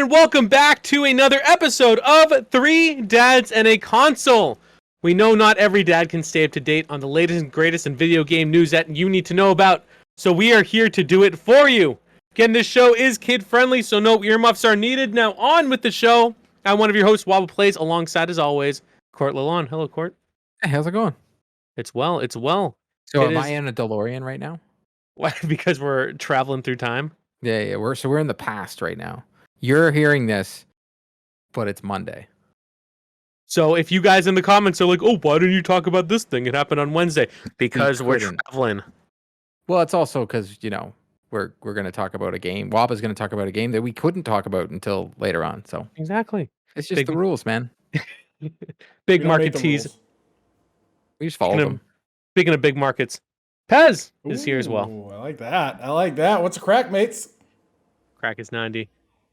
and welcome back to another episode of Three Dads and a Console. We know not every dad can stay up to date on the latest and greatest in video game news that you need to know about, so we are here to do it for you. Again, this show is kid-friendly, so no earmuffs are needed. Now on with the show. I'm one of your hosts, Wobble Plays, alongside, as always, Court Lalonde. Hello, Court. Hey, how's it going? It's well. So am I in a DeLorean right now? Why? Because we're traveling through time? Yeah, we're in the past right now. You're hearing this, but it's Monday. So if you guys in the comments are like, oh, why didn't you talk about this thing? It happened on Wednesday. Because we're traveling. Well, it's also because, we're going to talk about a game. Wob is going to talk about a game that we couldn't talk about until later on. So exactly. It's just the rules, man. Big market tease. We just follow them. Speaking of big markets, Pez is here as well. I like that. What's a crack, mates? Crack is 90.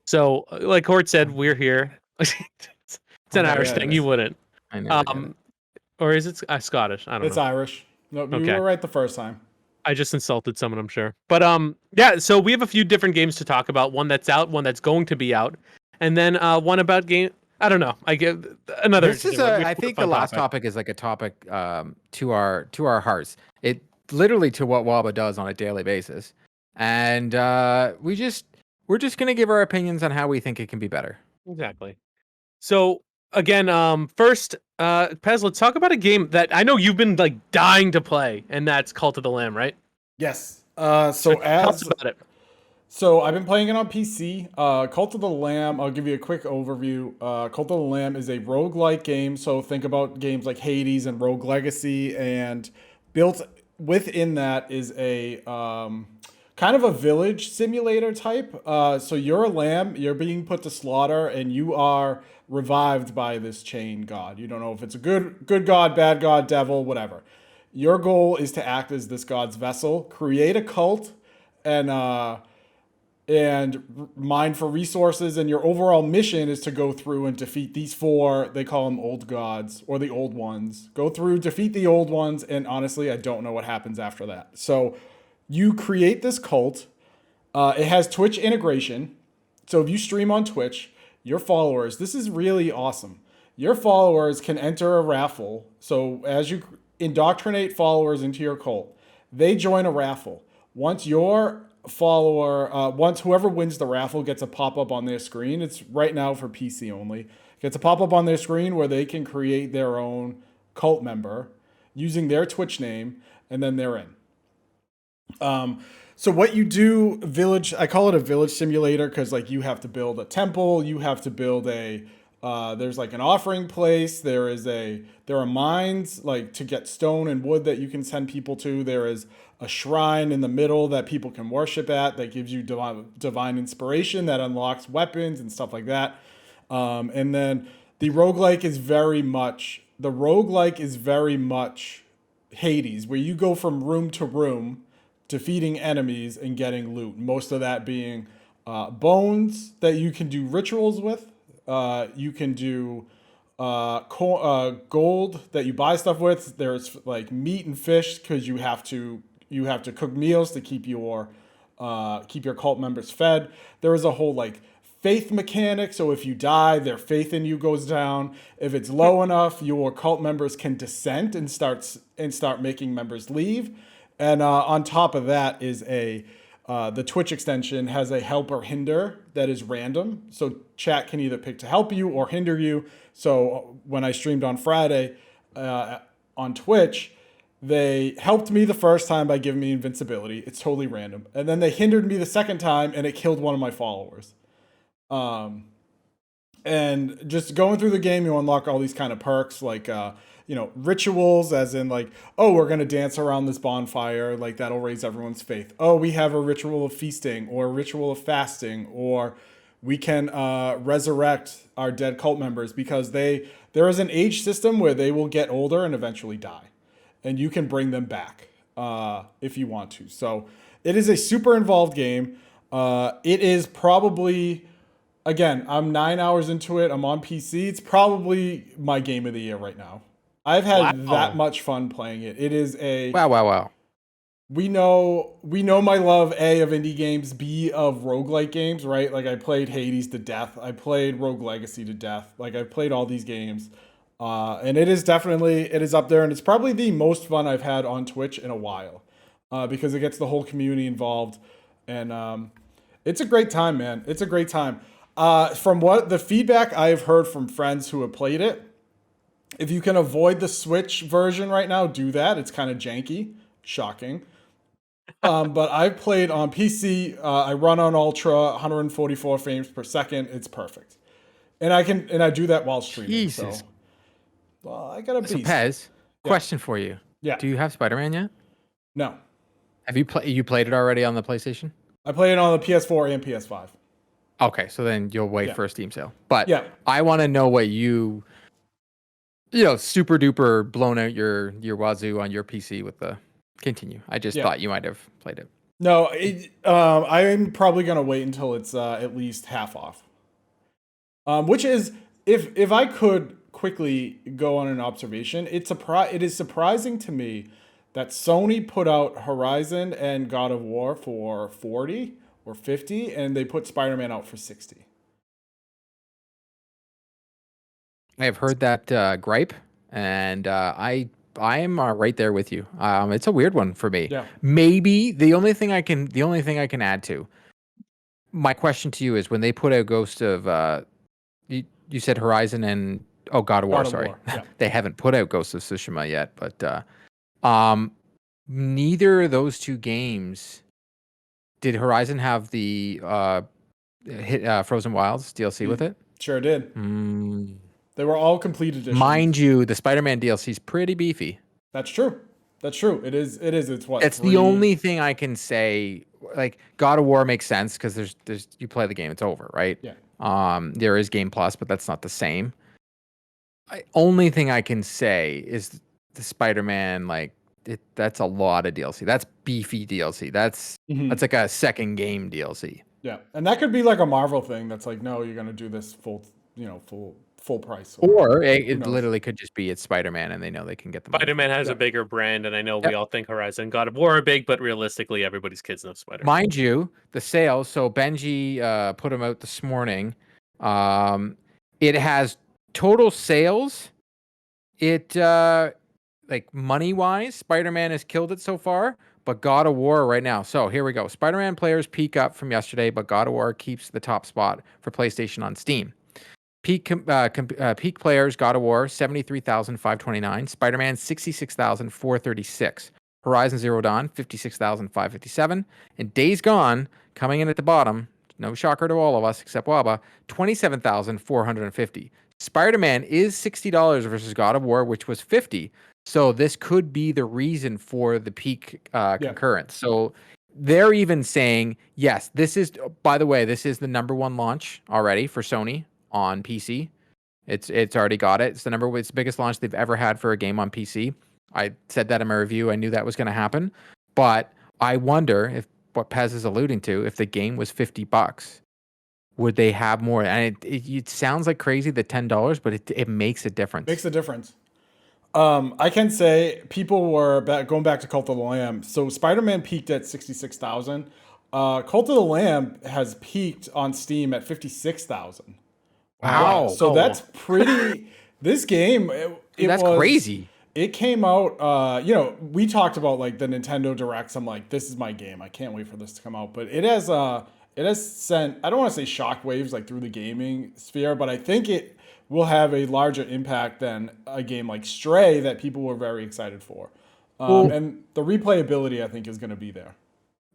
So, like Court said, we're here. It's an Irish thing. You wouldn't. I know. Or is it Scottish? I don't know. It's Irish. No, you were right the first time. I just insulted someone, I'm sure. But yeah. So we have a few different games to talk about. One that's out, one that's going to be out, and then one about game. I don't know. I get another. This is I think the last topic is like a topic to our hearts. It literally to what Waba does on a daily basis, and we're just gonna give our opinions on how we think it can be better. Exactly. So again, first, Pez, let's talk about a game that I know you've been like dying to play, and that's Cult of the Lamb, right? Yes. Tell us about it. So I've been playing it on PC. Cult of the Lamb, I'll give you a quick overview. Cult of the Lamb is a roguelike game. So think about games like Hades and Rogue Legacy, and built within that is a kind of a village simulator type. So you're a lamb, you're being put to slaughter, and you are revived by this chain god. You don't know if it's a good god, bad god, devil, whatever. Your goal is to act as this god's vessel, create a cult, and mine for resources, and your overall mission is to go through and defeat these four, they call them old gods, or the old ones. Go through, defeat the old ones, and honestly, I don't know what happens after that. So you create this cult. It has Twitch integration. So if you stream on Twitch, your followers, this is really awesome. Your followers can enter a raffle. So as you indoctrinate followers into your cult, they join a raffle. Once your once whoever wins the raffle gets a pop-up on their screen, it's right now for PC only, gets a pop-up on their screen where they can create their own cult member using their Twitch name, and then they're in. So what you do, I call it a village simulator because like you have to build a temple, you have to build there's like an offering place, there are mines like to get stone and wood that you can send people to, there is a shrine in the middle that people can worship at that gives you divine inspiration that unlocks weapons and stuff like that. And then the roguelike is very much Hades, where you go from room to room defeating enemies and getting loot. Most of that being bones that you can do rituals with. You can do gold that you buy stuff with. There's like meat and fish because you have to cook meals to keep your cult members fed. There is a whole like faith mechanic. So if you die, their faith in you goes down. If it's low enough, your cult members can dissent and start making members leave. And on top of that is the Twitch extension has a help or hinder that is random. So chat can either pick to help you or hinder you. So when I streamed on Friday on Twitch, they helped me the first time by giving me invincibility. It's totally random. And then they hindered me the second time and it killed one of my followers. And just going through the game, you unlock all these kind of perks like rituals, as in like, oh, we're going to dance around this bonfire. Like that'll raise everyone's faith. Oh, we have a ritual of feasting or a ritual of fasting, or we can resurrect our dead cult members because there is an age system where they will get older and eventually die. And you can bring them back if you want to. So it is a super involved game. It is probably, again, I'm 9 hours into it. I'm on PC. It's probably my game of the year right now. I've had that much fun playing it. It is a wow. we know my love, A, of indie games, B, of roguelike games, right? Like I played Hades to death. I played Rogue Legacy to death. Like I've played all these games. And it is up there, and it's probably the most fun I've had on Twitch in a while. Because it gets the whole community involved. And it's a great time, man. It's a great time. From what the feedback I've heard from friends who have played it, if you can avoid the Switch version right now, do that. It's kind of janky. Shocking. But I've played on PC. I run on Ultra, 144 frames per second. It's perfect, and I do that while streaming. Jesus. So, well, I got a beast. So Pez, question for you. Yeah. Do you have Spider-Man yet? No. Have you played it already on the PlayStation? I play it on the PS4 and PS5. Okay, so then you'll wait for a Steam sale. But Yeah. I want to know what you super duper blown out your wazoo on your PC with the. Continue. I just thought you might have played it. No, I'm probably gonna wait until it's at least half off. Which is, if I could quickly go on an observation, it is surprising to me that Sony put out Horizon and God of War for 40 or 50, and they put Spider-Man out for 60. I have heard that gripe, and I am right there with you. It's a weird one for me. Yeah. Maybe the only thing I can add to my question to you is when they put out Ghost of you said Horizon and God of War. Sorry, Yeah. They haven't put out Ghost of Tsushima yet, but neither of those two games did Horizon have the Frozen Wilds DLC with it. Sure did. They were all complete editions. Mind you, the Spider-Man DLC is pretty beefy. That's true. It is. It's what? It's the only thing I can say. Like God of War makes sense because there's you play the game, it's over, right? Yeah. There is Game Plus, but that's not the same. Only thing I can say is the Spider-Man, that's a lot of DLC. That's beefy DLC. That's like a second game DLC. Yeah, and that could be like a Marvel thing. That's like, no, you're gonna do this full price. Or it literally could just be it's Spider-Man and they know they can get the money. Spider-Man has a bigger brand, and I know we all think Horizon and God of War are big, but realistically, everybody's kids know Spider-Man. Mind you, the sales, so Benji put them out this morning. It has total sales. It, money-wise, Spider-Man has killed it so far, but God of War right now. So here we go. Spider-Man players peak up from yesterday, but God of War keeps the top spot for PlayStation on Steam. Peak players, God of War, 73,529. Spider-Man, 66,436. Horizon Zero Dawn, 56,557. And Days Gone, coming in at the bottom, no shocker to all of us except Waba, 27,450. Spider-Man is $60 versus God of War, which was $50. So this could be the reason for the peak concurrence. So they're even saying, yes, this is, by the way, this is the number one launch already for Sony on PC. It's already got it. It's the biggest launch they've ever had for a game on PC. I said that in my review. I knew that was going to happen. But I wonder if what Pez is alluding to, if the game was $50, would they have more? And it sounds like crazy, the $10, but it makes a difference. Makes a difference. I can say people were going back to Cult of the Lamb. So Spider-Man peaked at 66,000. Cult of the Lamb has peaked on Steam at 56,000. Wow. So that's pretty. This game, that's crazy. It came out, we talked about like the Nintendo Directs. I'm like, this is my game. I can't wait for this to come out. But it has sent, I don't want to say shockwaves like through the gaming sphere, but I think it will have a larger impact than a game like Stray that people were very excited for. And the replayability, I think, is going to be there.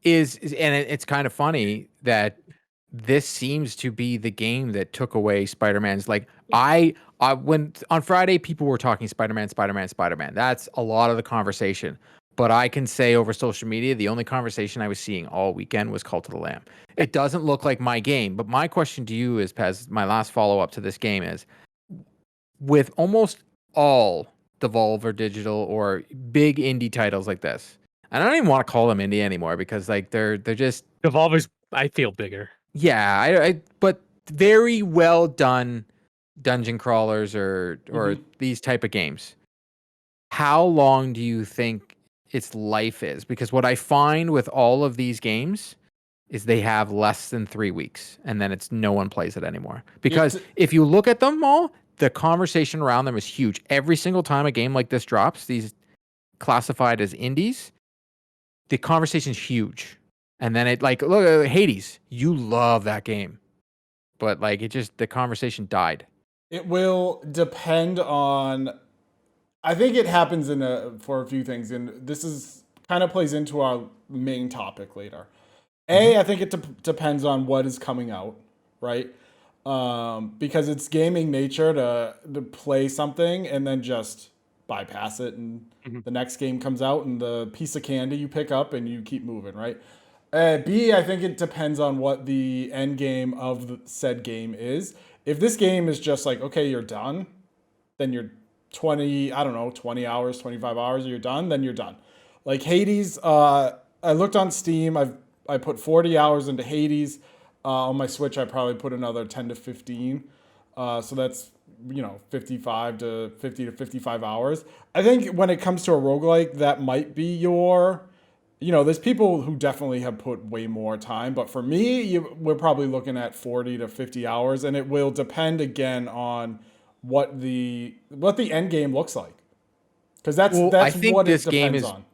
And it's kind of funny that this seems to be the game that took away Spider-Man's. Like when on Friday people were talking Spider-Man. That's a lot of the conversation. But I can say over social media, the only conversation I was seeing all weekend was Cult of the Lamb. It doesn't look like my game. But my question to you is, Pez, my last follow-up to this game is, with almost all Devolver Digital or big indie titles like this, and I don't even want to call them indie anymore because like they're just Devolver's, I feel, bigger. Yeah, but very well done dungeon crawlers or these type of games. How long do you think its life is, because what I find with all of these games is they have less than 3 weeks, and then it's no one plays it anymore. Because if you look at them all, the conversation around them is huge. Every single time a game like this drops, these classified as indies, the conversation's huge. And then it like, look, Hades, you love that game. But like the conversation died. It will depend on, I think it happens for a few things, and this is kind of plays into our main topic later. I think it depends on what is coming out, right? Because it's gaming nature to play something and then just bypass it, and the next game comes out and the piece of candy you pick up and you keep moving, right? B, I think it depends on what the end game of the said game is. If this game is just like, okay, you're done, then you're 20 hours, 25 hours, you're done, then you're done. Like Hades, I looked on Steam, I put 40 hours into Hades. On my Switch, I probably put another 10 to 15. So that's, 55 to 50 to 55 hours. I think when it comes to a roguelike, that might be there's people who definitely have put way more time. But for me, we're probably looking at 40 to 50 hours. And it will depend again on what the end game looks like. Because that's I think what this it game depends is. on.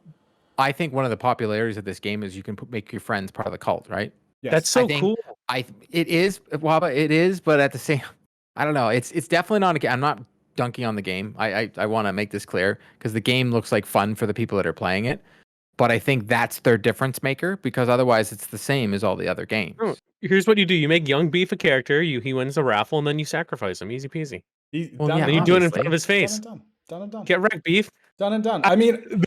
I think one of the popularities of this game is you can make your friends part of the cult, right? Yes. That's so cool. It is, Waba, it is, but at the same, I don't know. It's definitely not. I'm not dunking on the game. I want to make this clear because the game looks like fun for the people that are playing it. But I think that's their difference maker, because otherwise it's the same as all the other games. Oh, here's what you do: you make young Beef a character, he wins a raffle, and then you sacrifice him. Easy peasy. yeah, then you do it in front obviously. of his face. Done and done. Get wrecked, Beef. Done and done. I mean,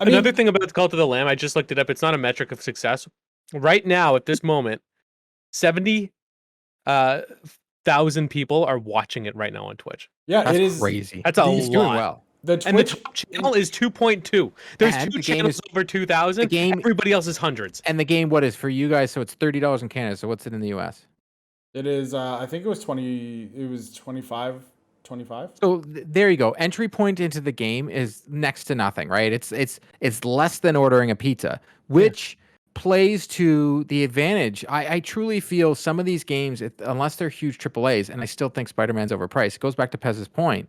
Another thing about the Cult of the Lamb, I just looked it up. It's not a metric of success. Right now, at this moment, 70,000 people are watching it right now on Twitch. Yeah, That's it is crazy. That's a He's lot. doing well. And the top channel is 2.2. There's And two the game channels is- over 2,000. Everybody else is hundreds. And the game, what is for you guys? So it's $30 in Canada. So what's it in the US? It is. I think it was 20. It was 25. 25. So there you go. Entry point into the game is next to nothing, right? It's less than ordering a pizza, which plays to the advantage. I truly feel some of these games, unless they're huge AAAs, and I still think Spider-Man's overpriced. It goes back to Pez's point.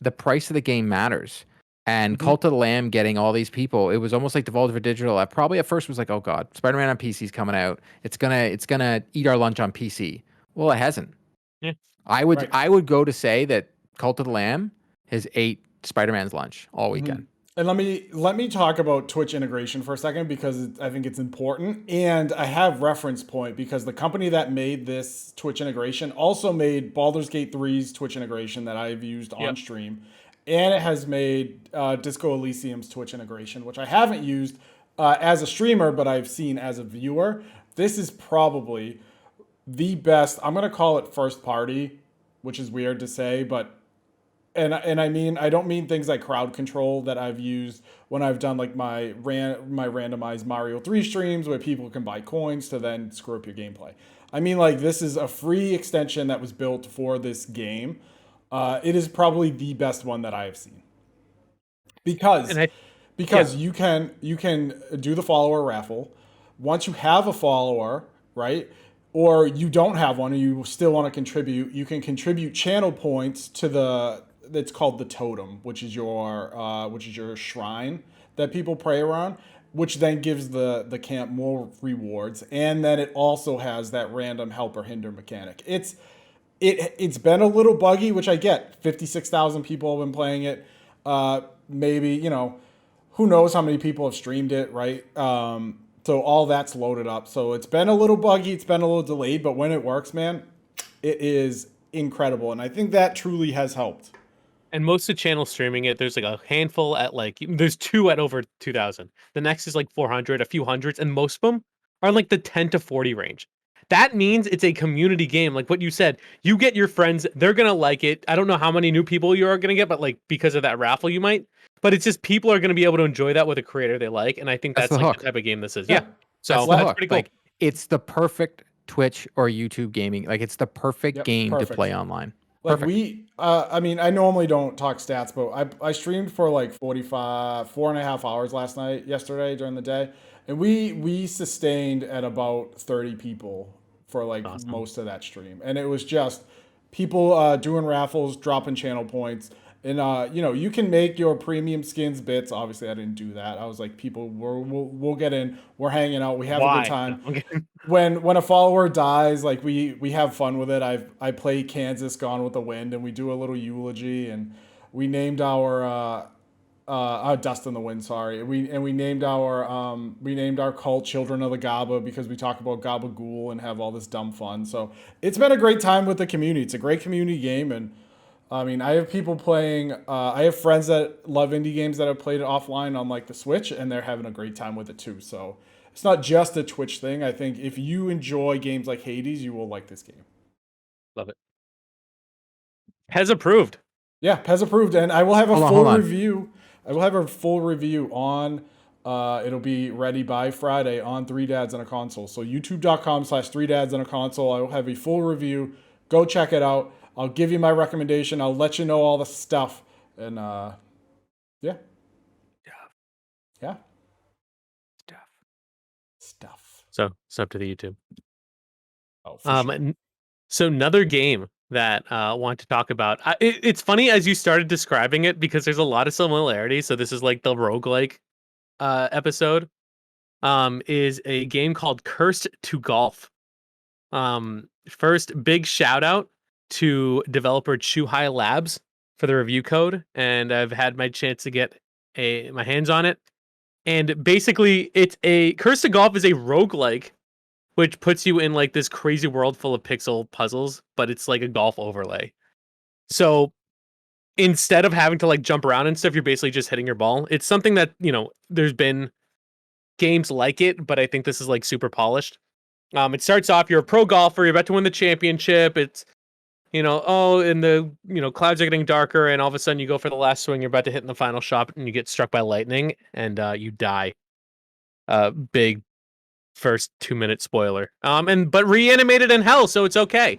The price of the game matters. And Cult of the Lamb getting all these people, it was almost like Devolver Digital. I probably at first was like, oh God, Spider-Man on PC is coming out. It's gonna eat our lunch on PC. Well, it hasn't. Yeah. I would go to say that Cult of the Lamb has ate Spider-Man's lunch all weekend. And let me talk about Twitch integration for a second, because I think it's important. And I have reference point because the company that made this Twitch integration also made Baldur's Gate 3's Twitch integration that I've used on stream. And it has made Disco Elysium's Twitch integration, which I haven't used as a streamer, but I've seen as a viewer. This is probably the best. I'm going to call it first party, which is weird to say, but and I mean, I don't mean things like crowd control that I've used when I've done like my randomized Mario 3 streams where people can buy coins to then screw up your gameplay. I mean, like, this is a free extension that was built for this game. It is probably the best one that I have seen. Because you can do the follower raffle. Once you have a follower, right? Or you don't have one and you still want to contribute, you can contribute channel points to it's called the totem, which is your shrine that people pray around, which then gives the camp more rewards. And then it also has that random help or hinder mechanic. It's been a little buggy, which I get. 56,000 people have been playing it. Maybe, who knows how many people have streamed it, right? So all that's loaded up. So it's been a little buggy, it's been a little delayed, but when it works, man, it is incredible. And I think that truly has helped. And most of the channels streaming it, there's like a handful at there's 2 at over 2,000. The next is like 400, a few hundreds, and most of them are like the 10 to 40 range. That means it's a community game. Like what you said, you get your friends, they're going to like it. I don't know how many new people you are going to get, but like because of that raffle, you might. But it's just people are going to be able to enjoy that with a creator they like. And I think that's like the type of game this is. Yeah. So that's pretty cool. Like, it's the perfect Twitch or YouTube gaming. Like, it's the perfect game to play online. Like Perfect. I mean, I normally don't talk stats, but I streamed for like 4.5 hours yesterday during the day, and we sustained at about 30 people for like Awesome. most of that stream, and it was just people doing raffles, dropping channel points, and you can make your premium skins bits. Obviously, I didn't do that. I was like, people, we'll get in, we're hanging out, we have a good Why? No, time. I'm kidding. When a follower dies, like we have fun with it. I play Kansas Gone with the Wind, and we do a little eulogy, and we named our Dust in the Wind. Sorry, we named our cult Children of the Gaba because we talk about Gabagool and have all this dumb fun. So it's been a great time with the community. It's a great community game, and I mean, I have people playing. I have friends that love indie games that have played it offline on like the Switch, and they're having a great time with it too. So it's not just a Twitch thing. I think if you enjoy games like Hades, you will like this game. Love it. Has approved. Yeah, Pez approved, and I will have a Hold on, full hold on. review. I will have a full review on. It'll be ready by Friday on Three Dads and a Console. So YouTube.com/Three Dads and a Console. I will have a full review. Go check it out. I'll give you my recommendation. I'll let you know all the stuff, and yeah, yeah, stuff. So it's up to the YouTube. Oh, for sure. So another game that I want to talk about. It's funny as you started describing it because there's a lot of similarities. So this is like the roguelike episode. Is a game called Cursed to Golf. First, big shout out to developer Chuhai Labs for the review code, and I've had my chance to get my hands on it. And basically, it's a Cursed to Golf is a roguelike, which puts you in like this crazy world full of pixel puzzles, but it's like a golf overlay. So instead of having to like jump around and stuff, you're basically just hitting your ball. It's something that, there's been games like it, but I think this is like super polished. It starts off, you're a pro golfer, you're about to win the championship. It's, and the, clouds are getting darker, and all of a sudden you go for the last swing, you're about to hit in the final shot, and you get struck by lightning, and you die. Big first 2-minute spoiler. But reanimated in hell, so it's okay.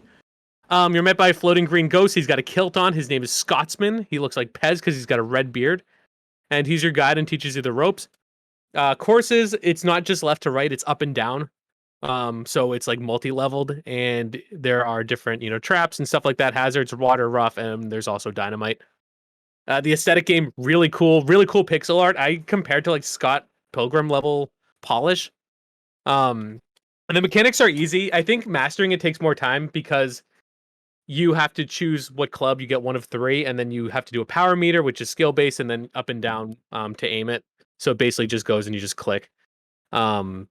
You're met by a floating green ghost. He's got a kilt on. His name is Scotsman. He looks like Pez because he's got a red beard. And he's your guide and teaches you the ropes. Courses, it's not just left to right, it's up and down. So it's like multi-leveled, and there are different, traps and stuff like that, hazards, water, rough, and there's also dynamite. The aesthetic game, really cool pixel art. I compared to like Scott Pilgrim level polish. And the mechanics are easy. I think mastering it takes more time because you have to choose what club. You get one of 3, and then you have to do a power meter, which is skill based, and then up and down to aim it. So it basically just goes and you just click. And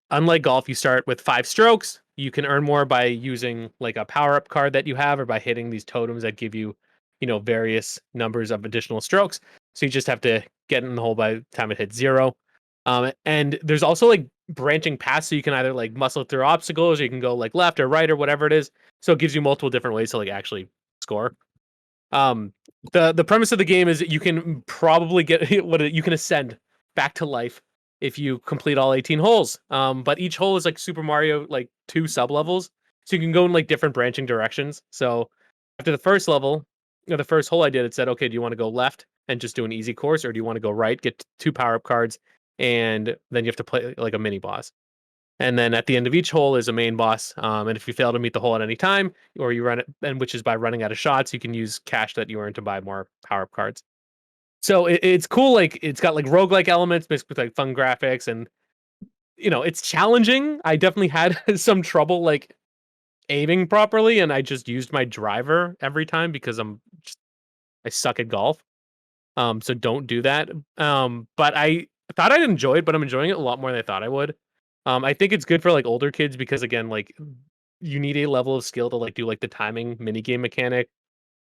unlike golf, you start with 5 strokes. You can earn more by using like a power-up card that you have, or by hitting these totems that give you, various numbers of additional strokes. So you just have to get in the hole by the time it hits 0. And there's also like branching paths, so you can either like muscle through obstacles, or you can go like left or right or whatever it is. So it gives you multiple different ways to like actually score. The premise of the game is that you can probably get you can ascend back to life if you complete all 18 holes. But each hole is like Super Mario, like 2 sub levels, so you can go in like different branching directions. So after the first level, the first hole I did, it said, okay, do you want to go left and just do an easy course, or do you want to go right, get 2 power up cards, and then you have to play like a mini boss. And then at the end of each hole is a main boss. And if you fail to meet the hole at any time, or you run it, and which is by running out of shots, you can use cash that you earn to buy more power up cards. So it's cool. Like it's got like roguelike elements mixed with like fun graphics, and it's challenging. I definitely had some trouble like aiming properly, and I just used my driver every time because I suck at golf. So don't do that. But I thought I'd enjoy it, but I'm enjoying it a lot more than I thought I would. I think it's good for like older kids because again, like you need a level of skill to like do like the timing mini game mechanic,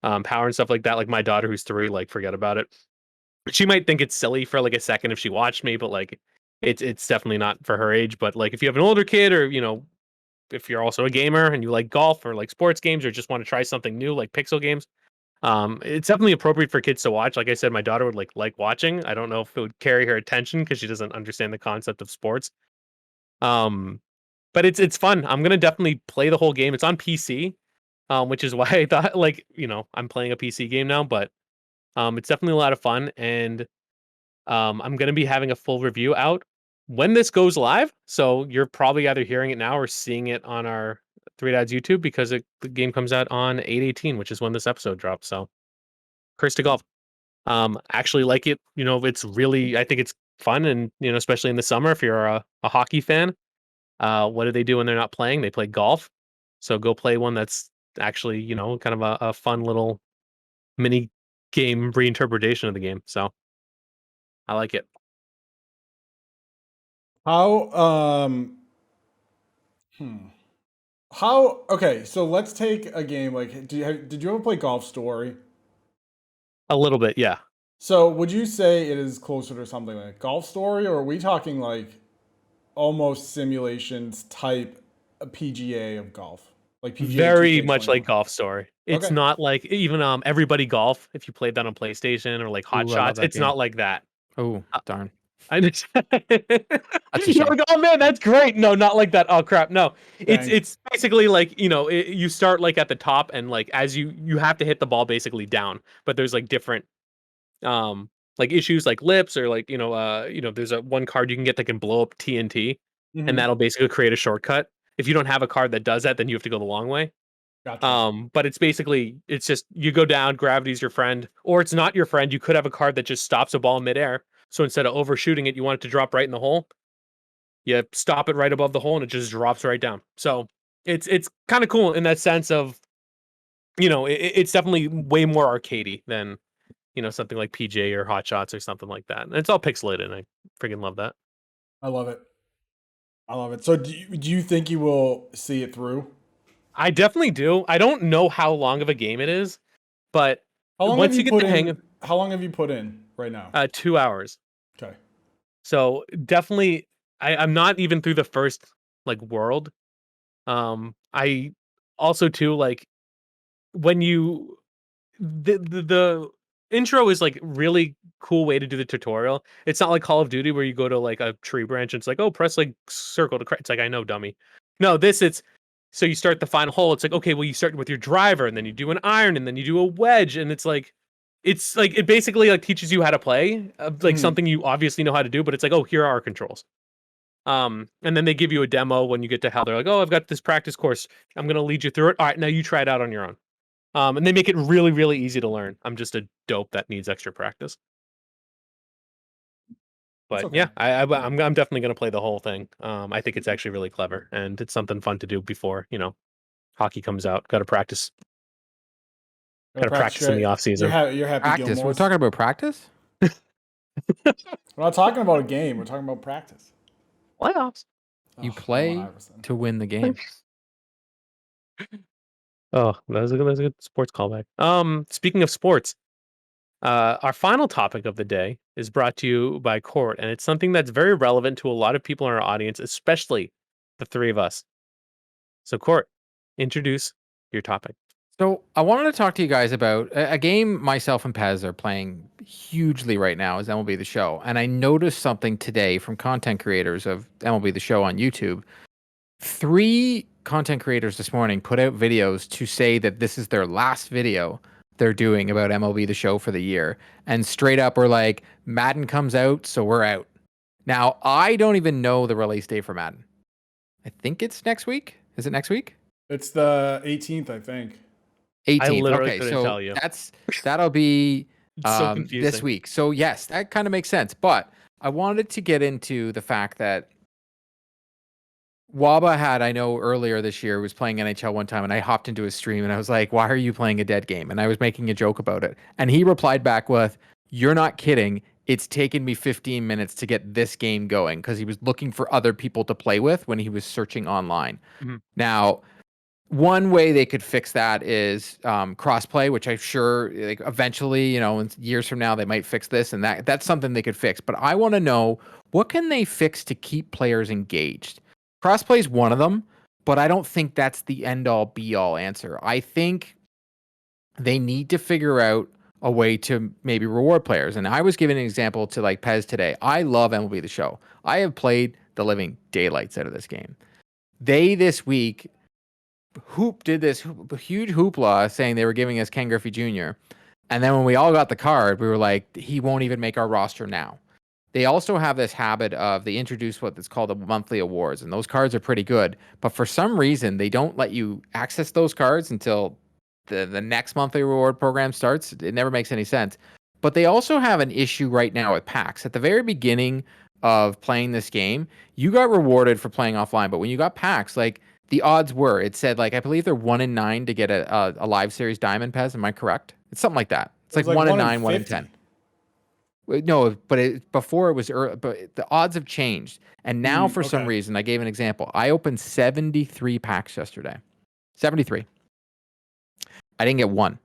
power and stuff like that. Like my daughter who's 3, like forget about it. She might think it's silly for like a second if she watched me, but like it's definitely not for her age. But like if you have an older kid, or if you're also a gamer and you like golf or like sports games, or just want to try something new like pixel games, it's definitely appropriate for kids to watch. Like I said, my daughter would like watching. I don't know if it would carry her attention because she doesn't understand the concept of sports. But it's fun. I'm gonna definitely play the whole game. It's on PC. which is why I thought like I'm playing a PC game now, but it's definitely a lot of fun, and I'm gonna be having a full review out when this goes live. So you're probably either hearing it now or seeing it on our Three Dads YouTube because the game comes out on 8/18, which is when this episode drops. So, Curse to Golf. Actually like it. It's really I think it's fun, and especially in the summer if you're a hockey fan. What do they do when they're not playing? They play golf. So go play one that's actually kind of a fun little mini game reinterpretation of the game. So I like it. How how okay, so let's take a game like did you ever play Golf Story? A little bit, yeah. So would you say it is closer to something like Golf Story, or are we talking like almost simulations type PGA of golf? Like PGA Very much 2K21. like Golf Story. It's Okay. not like even Everybody Golf, if you played that on PlayStation or like Hot Ooh, I love Shots, that it's game. not like that. Oh, darn. I just a shame. You're like, oh man, that's great. No, not like that. Oh crap. No. Dang. It's basically like, you start like at the top and like as you have to hit the ball basically down, but there's like different like issues like lips or like, there's a one card you can get that can blow up TNT Mhm. and that'll basically create a shortcut. If you don't have a card that does that, then you have to go the long way. Gotcha. But it's just you go down, gravity's your friend, or it's not your friend. You could have a card that just stops a ball midair. So instead of overshooting it, you want it to drop right in the hole. You stop it right above the hole and it just drops right down. So it's kind of cool in that sense of, it's definitely way more arcadey than, something like PJ or Hot Shots or something like that. And it's all pixelated and I freaking love that. I love it. I love it. So do you think you will see it through? I definitely do. I don't know how long of a game it is, but How long once have you you get put the hang in? of How long have you put in right now? 2 hours. Okay. So definitely I'm not even through the first like world. I also too like when you the intro is like really cool way to do the tutorial. It's not like Call of Duty where you go to like a tree branch and it's like, oh, press like circle to it's like I know, dummy. No, it's so you start the final hole. It's like, okay, well, you start with your driver and then you do an iron and then you do a wedge, and it's like it basically like teaches you how to play, like Mhm. something you obviously know how to do, but it's like, oh, here are our controls. And then they give you a demo when you get to hell. They're like, oh, I've got this practice course. I'm gonna lead you through it. All right, now you try it out on your own. And they make it really, really easy to learn. I'm just a dope that needs extra practice. But okay. yeah, I'm definitely gonna play the whole thing. I think it's actually really clever, and it's something fun to do before hockey comes out. Got to practice. Got to practice in the off season. You're happy Practice. Gilmore. We're talking about practice? We're not talking about a game. We're talking about practice. Playoffs. You Oh, come play on, Iverson. to win the game. Oh, that was a good sports callback. Speaking of sports, our final topic of the day is brought to you by Court, and it's something that's very relevant to a lot of people in our audience, especially the three of us. So, Court, introduce your topic. So I wanted to talk to you guys about a game myself and Pez are playing hugely right now is MLB The Show. And I noticed something today from content creators of MLB The Show on YouTube. 3 content creators this morning put out videos to say that this is their last video they're doing about MLB The Show for the year. And straight up we're like, Madden comes out, so we're out. Now, I don't even know the release date for Madden. I think it's next week. Is it next week? It's the 18th, I think. 18th. I literally Okay, couldn't so tell you. that'll be It's so confusing. this week. So yes, that kind of makes sense. But I wanted to get into the fact that Waba had, I know earlier this year, was playing NHL one time, and I hopped into his stream and I was like, "Why are you playing a dead game?" And I was making a joke about it, and he replied back with, "You're not kidding. It's taken me 15 minutes to get this game going," because he was looking for other people to play with when he was searching online. Mhm. Now, one way they could fix that is crossplay, which I'm sure like eventually, in years from now, they might fix this, and that's something they could fix. But I want to know, what can they fix to keep players engaged? Crossplay is one of them, but I don't think that's the end all be all answer. I think they need to figure out a way to maybe reward players. And I was giving an example to like Pez today. I love MLB The Show. I have played the living daylights out of this game. They this week did this huge hoopla saying they were giving us Ken Griffey Jr. And then when we all got the card, we were like, he won't even make our roster now. They also have this habit of they introduce what's called the monthly awards, and those cards are pretty good. But for some reason, they don't let you access those cards until the next monthly reward program starts. It never makes any sense. But they also have an issue right now with packs. At the very beginning of playing this game, you got rewarded for playing offline. But when you got packs, like the odds were, it said like I believe they're 1 in 9 to get a live series diamond Pez. Am I correct? It's something like that. It's like 1 in 9, 1 in 10. No, but before it was early, but the odds have changed. And now for some reason, I gave an example. I opened 73 packs yesterday. 73. I didn't get one.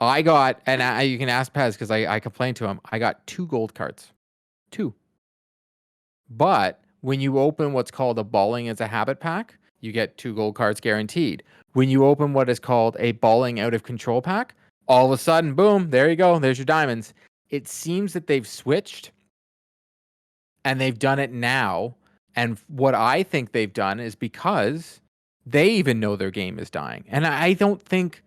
I got, and you can ask Pez because I complained to him. I got 2 gold cards. 2. But when you open what's called a balling as a habit pack, you get 2 gold cards guaranteed. When you open what is called a balling out of control pack, all of a sudden, boom, there you go. There's your diamonds. It seems that they've switched and they've done it now. And what I think they've done is because they even know their game is dying. And I think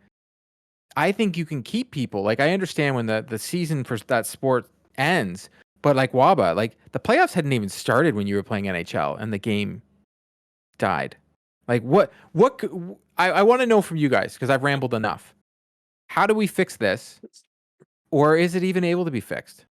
you can keep people. Like, I understand when the season for that sport ends, but like Waba, like the playoffs hadn't even started when you were playing NHL and the game died. Like I want to know from you guys, because I've rambled enough. How do we fix this? Or is it even able to be fixed?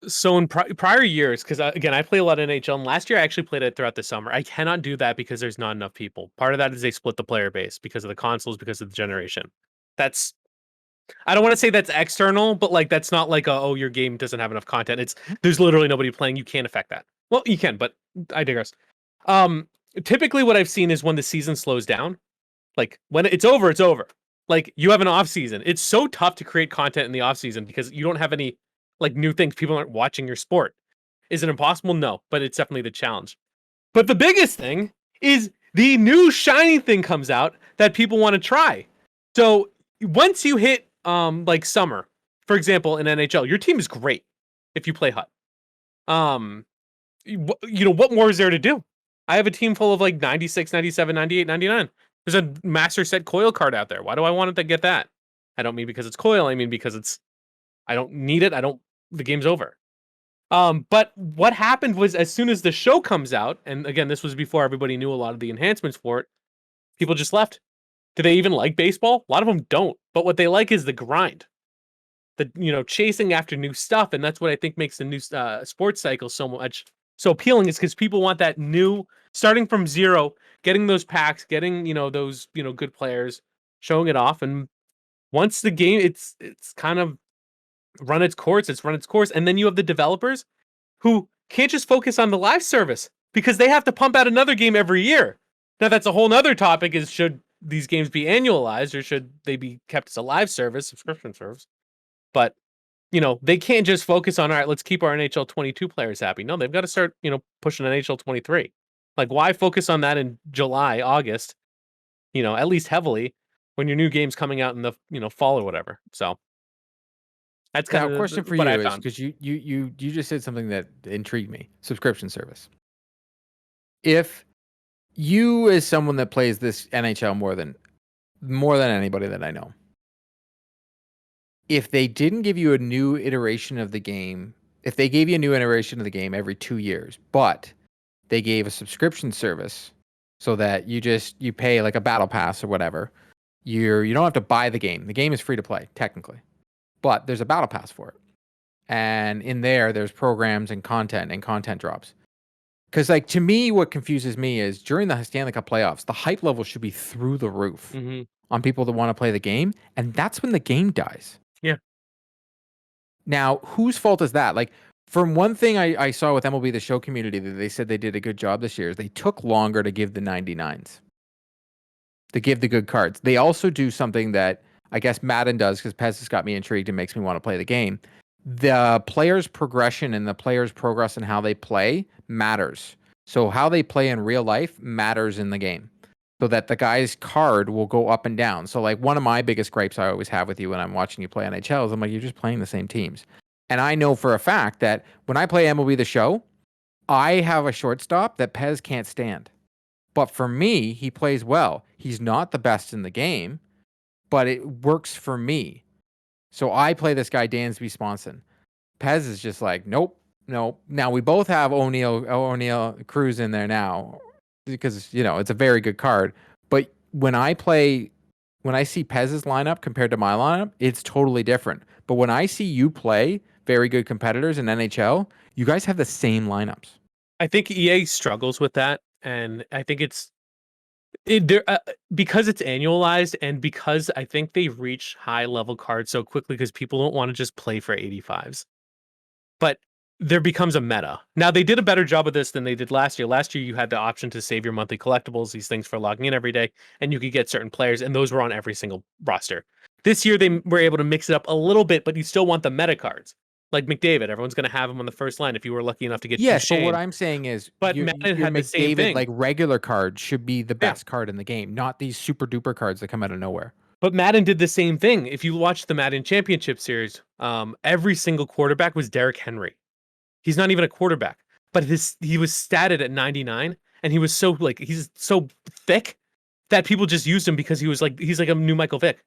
So in prior years, because again, I play a lot of NHL, and last year I actually played it throughout the summer. I cannot do that because there's not enough people. Part of that is they split the player base because of the consoles, because of the generation. I don't want to say that's external, but like that's not like your game doesn't have enough content. There's literally nobody playing. You can't affect that. Well, you can, but I digress. Typically what I've seen is when the season slows down, like when it's over, it's over. Like you have an off season. It's so tough to create content in the off season because you don't have any like new things. People aren't watching your sport. Is it impossible? No, but it's definitely the challenge. But the biggest thing is the new shiny thing comes out that people want to try. So once you hit like summer, for example, in NHL, your team is great if you play HUT. What more is there to do? I have a team full of like 96, 97, 98, 99. There's a master set coil card out there. Why do I want to get that? I don't mean because it's coil. I mean because I don't need it. The game's over. But what happened was as soon as the show comes out, and again, this was before everybody knew a lot of the enhancements for it, people just left. Do they even like baseball? A lot of them don't. But what they like is the grind. Chasing after new stuff. And that's what I think makes the new sports cycle so appealing, is because people want that new, starting from zero, getting those packs, getting, those, good players, showing it off. And once the game, it's kind of run its course. And then you have the developers who can't just focus on the live service because they have to pump out another game every year. Now, that's a whole nother topic, is should these games be annualized or should they be kept as a live service, subscription service? But, they can't just focus on, all right, let's keep our NHL 22 players happy. No, they've got to start, pushing NHL 23. Like, why focus on that in July, August, at least heavily, when your new game's coming out in the, fall or whatever. So that's kind of a question for you, is because you just said something that intrigued me. Subscription service. If you, as someone that plays this NHL more than anybody that I know, if they didn't give you a new iteration of the game, if they gave you a new iteration of the game every 2 years, but they gave a subscription service so that you pay like a battle pass or whatever, you don't have to buy the game. The game is free to play technically, but there's a battle pass for it, and in there's programs and content drops. Because, like, to me, what confuses me is during the Stanley Cup playoffs, the hype level should be through the roof on people that want to play the game, and that's when the game dies. Yeah. Now, whose fault is that? Like, from one thing I saw with MLB The Show community that they said they did a good job this year is they took longer to give the 99s, to give the good cards. They also do something that I guess Madden does, because Pez has got me intrigued and makes me want to play the game. The player's progression and the player's progress and how they play matters. So how they play in real life matters in the game, so that the guy's card will go up and down. So like one of my biggest gripes I always have with you when I'm watching you play NHL is I'm like, you're just playing the same teams. And I know for a fact that when I play MLB The Show, I have a shortstop that Pez can't stand. But for me, he plays well. He's not the best in the game, but it works for me. So I play this guy Dansby Swanson. Pez is just like, nope. Now we both have O'Neill Cruz in there now because it's a very good card. But when I see Pez's lineup compared to my lineup, it's totally different. But when I see you play very good competitors in NHL, you guys have the same lineups. I think EA struggles with that, and I think because it's annualized and because I think they reach high level cards so quickly because people don't want to just play for 85s. But there becomes a meta. Now, they did a better job of this than they did last year. Last year, you had the option to save your monthly collectibles, these things for logging in every day, and you could get certain players, and those were on every single roster. This year, they were able to mix it up a little bit, but you still want the meta cards. Like McDavid, everyone's going to have him on the first line if you were lucky enough to get Yes, Duchesne. but what I'm saying is, But your Madden had the same McDavid thing. like regular card should be the best card in the game, not these super duper cards that come out of nowhere. But Madden did the same thing. If you watch the Madden Championship Series, every single quarterback was Derrick Henry. He's not even a quarterback, but he was statted at 99, and he was he's so thick that people just used him because he's like a new Michael Vick.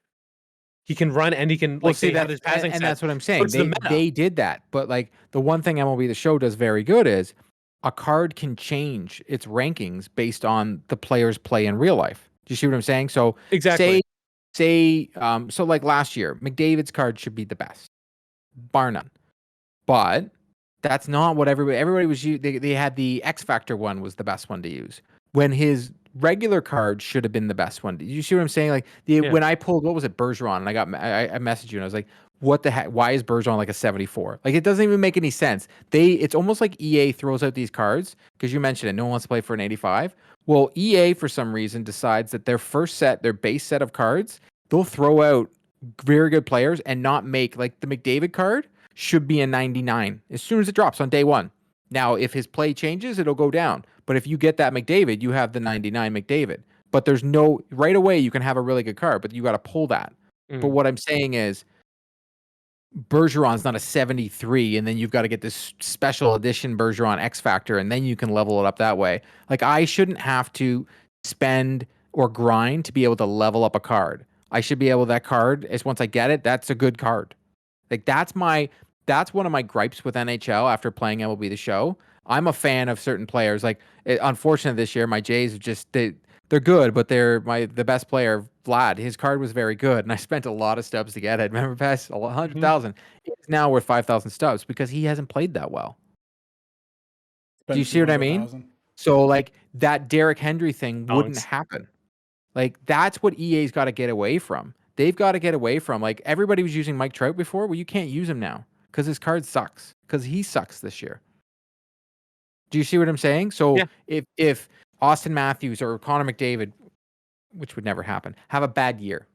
He can run and he can see that, his passing and stats. that's what I'm saying. So They did that, but like the one thing MLB The Show does very good is a card can change its rankings based on the player's play in real life. Do you see what I'm saying? So exactly. So like last year, McDavid's card should be the best, bar none. But that's not what everybody was using. They had the X Factor one was the best one to use when his regular card should have been the best one. Did you see what I'm saying? Like when I pulled, what was it, Bergeron, and I messaged you and I was like, what the heck? Why is Bergeron like a 74? Like it doesn't even make any sense. It's almost like EA throws out these cards because you mentioned it. No one wants to play for an 85. Well, EA for some reason decides that their base set of cards, they'll throw out very good players and not make like the McDavid card should be a 99 as soon as it drops on day one. Now, if his play changes, it'll go down. But if you get that McDavid, you have the 99 McDavid. But there's right away you can have a really good card, but you got to pull that. But what I'm saying is Bergeron's not a 73, and then you've got to get this special edition Bergeron X Factor, and then you can level it up that way. Like I shouldn't have to spend or grind to be able to level up a card. I should be able that card is once I get it, that's a good card. Like that's one of my gripes with NHL after playing MLB The Show. I'm a fan of certain players. Like, unfortunately, this year my Jays have just they're good, but the best player, Vlad. His card was very good, and I spent a lot of stubs to get it. Remember, past 100,000. It's now worth 5,000 stubs because he hasn't played that well. Do you see what I mean? So like that Derrick Henry thing wouldn't happen. Like that's what EA's got to get away from. They've got to get away from like everybody was using Mike Trout before. Well, you can't use him now because his card sucks because he sucks this year. Do you see what I'm saying? So if Austin Matthews or Connor McDavid, which would never happen, have a bad year,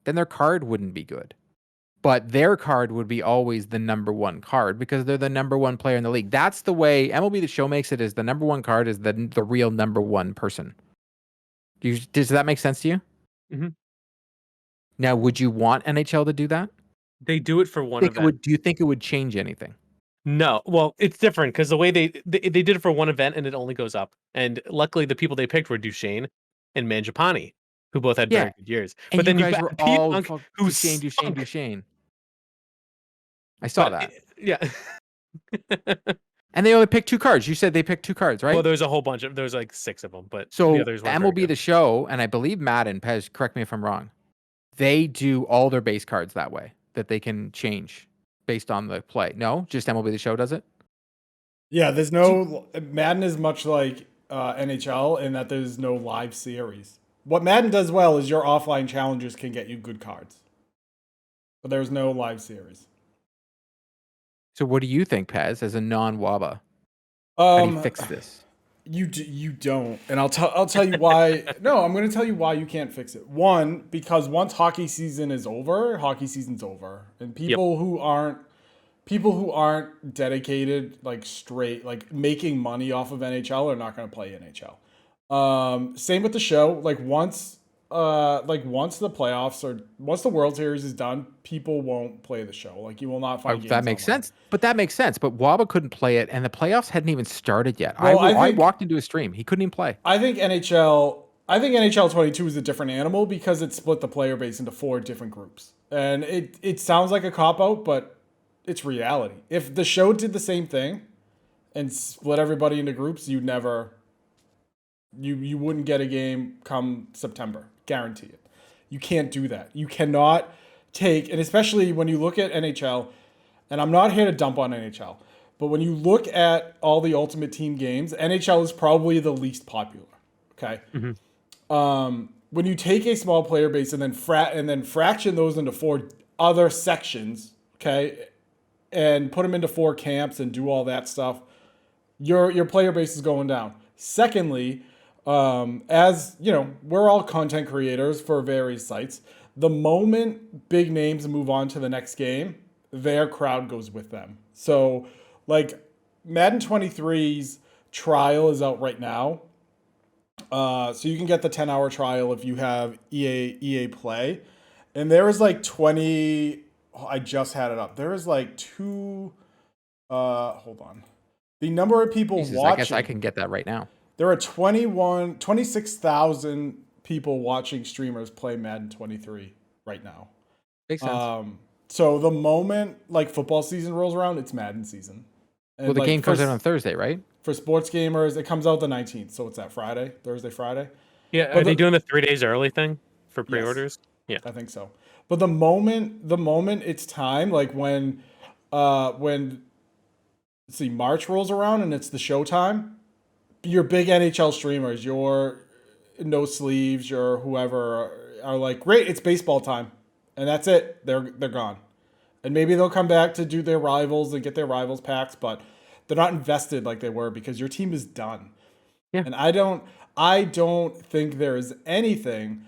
then their card wouldn't be good. But their card would be always the number one card because they're the number one player in the league. That's the way MLB The Show makes it, is the number one card is the real number one person. Does that make sense to you? Mm-hmm. Now, would you want NHL to do that? They do it for one event. Do you think it would change anything? No. Well, it's different because the way they did it for one event and it only goes up. And luckily, the people they picked were Duchesne and Mangiapane, who both had very good years. And but then you guys were all Duchesne. I saw that. Yeah. And they only picked 2 cards. You said they picked 2 cards, right? Well, there's a whole bunch of there's like 6 of them, but so the others MLB The Show, and I believe Madden, Pez, correct me if I'm wrong. They do all their base cards that way, that they can change based on the play. No, just MLB The Show does it. Yeah, there's no Madden is much like NHL in that there's no live series. What Madden does well is your offline challenges can get you good cards, but there's no live series. So what do you think, Pez, as a non-WABA? How do you fix this? You don't, and I'll tell you why. No, I'm going to tell you why you can't fix it. One, because once hockey season's over, and people who aren't dedicated, like straight, like making money off of NHL, are not going to play NHL. Same with the show. Once the playoffs once the World Series is done, people won't play the show. Like you will not find games that makes online. sense. But that makes sense. But WABA couldn't play it, and the playoffs hadn't even started yet. Well, I walked into a stream. He couldn't even play. I think NHL I think NHL 22 is a different animal because it split the player base into 4 different groups. And it sounds like a cop out, but it's reality. If the show did the same thing and split everybody into groups, you wouldn't get a game come September. Guarantee it. You can't do that. You cannot take, and especially when you look at NHL, and I'm not here to dump on NHL, but when you look at all the Ultimate Team games, NHL is probably the least popular. Okay. When you take a small player base and then fraction those into 4 other sections, okay, and put them into 4 camps and do all that stuff, your player base is going down. Secondly, as you know, we're all content creators for various sites. The moment big names move on to the next game, their crowd goes with them. So, like, Madden 23's trial is out right now. So you can get the 10-hour trial if you have EA Play. And there is like 20, I just had it up. There is like hold on. The number of people watching. I guess I can get that right now. There are 26,000 people watching streamers play Madden 23 right now. Makes sense. So the moment like football season rolls around, it's Madden season. And well, the game comes out on Thursday, right? For sports gamers, it comes out the 19th. So it's that Friday, Friday. Yeah, are they doing the 3 days early thing for pre-orders? Yes, yeah, I think so. But the moment it's time, like when let's see, March rolls around and it's the showtime, your big NHL streamers, your No Sleeves, your whoever are like, great, it's baseball time, and that's it. They're gone, and maybe they'll come back to do their rivals and get their rivals packs, but they're not invested like they were because your team is done. Yeah, and I don't think there is anything.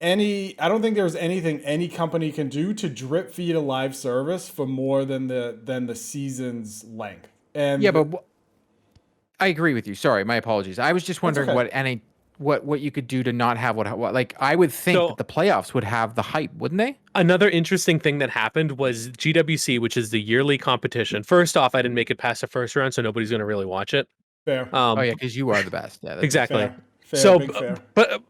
I don't think there's anything any company can do to drip feed a live service for more than the season's length. And yeah, but I agree with you. Sorry, my apologies. I was just wondering what you could do to not have what like I would think that the playoffs would have the hype, wouldn't they? Another interesting thing that happened was GWC, which is the yearly competition. First off, I didn't make it past the first round, so nobody's going to really watch it. Fair. Oh yeah, because you are the best. Yeah, exactly. Fair, so, fair. but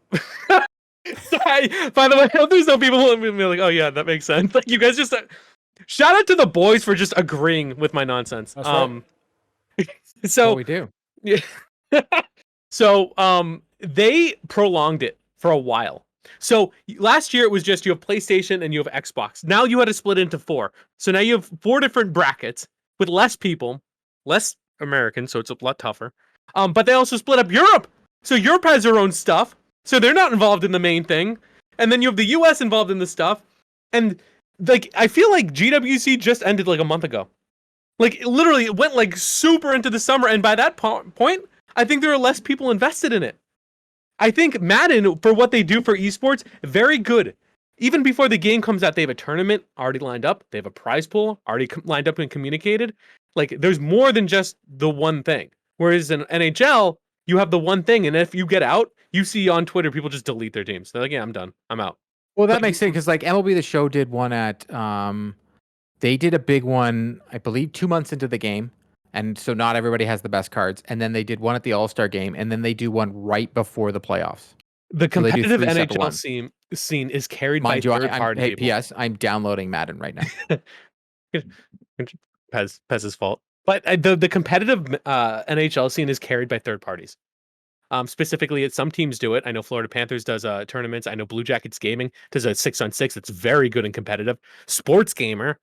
sorry, by the way, I hope there's no people who will be like, "Oh yeah, that makes sense." Like you guys just shout out to the boys for just agreeing with my nonsense. That's right. So what we do. Yeah. So they prolonged it for a while. So last year it was just you have PlayStation and you have Xbox. Now you had to split into 4. So now you have 4 different brackets with less people, less Americans, so it's a lot tougher. But they also split up Europe. So Europe has their own stuff. So they're not involved in the main thing. And then you have the US involved in the stuff. And like I feel like GWC just ended like a month ago. Like literally it went like super into the summer, and by that point, I think there are less people invested in it. I think Madden, for what they do for esports, very good. Even before the game comes out, they have a tournament already lined up. They have a prize pool already lined up and communicated. Like, there's more than just the one thing. Whereas in NHL, you have the one thing, and if you get out, you see on Twitter, people just delete their teams. They're like, yeah, I'm done. I'm out. Well, that makes sense, because like MLB The Show did one at, they did a big one, I believe, 2 months into the game. And so not everybody has the best cards. And then they did one at the All-Star game, and then they do one right before the playoffs. The competitive NHL scene is carried by third-party people. P.S. I'm downloading Madden right now. Pez's fault. But the competitive NHL scene is carried by third parties. Specifically, some teams do it. I know Florida Panthers does tournaments. I know Blue Jackets Gaming does a 6-on-6 that's very good and competitive. Sports Gamer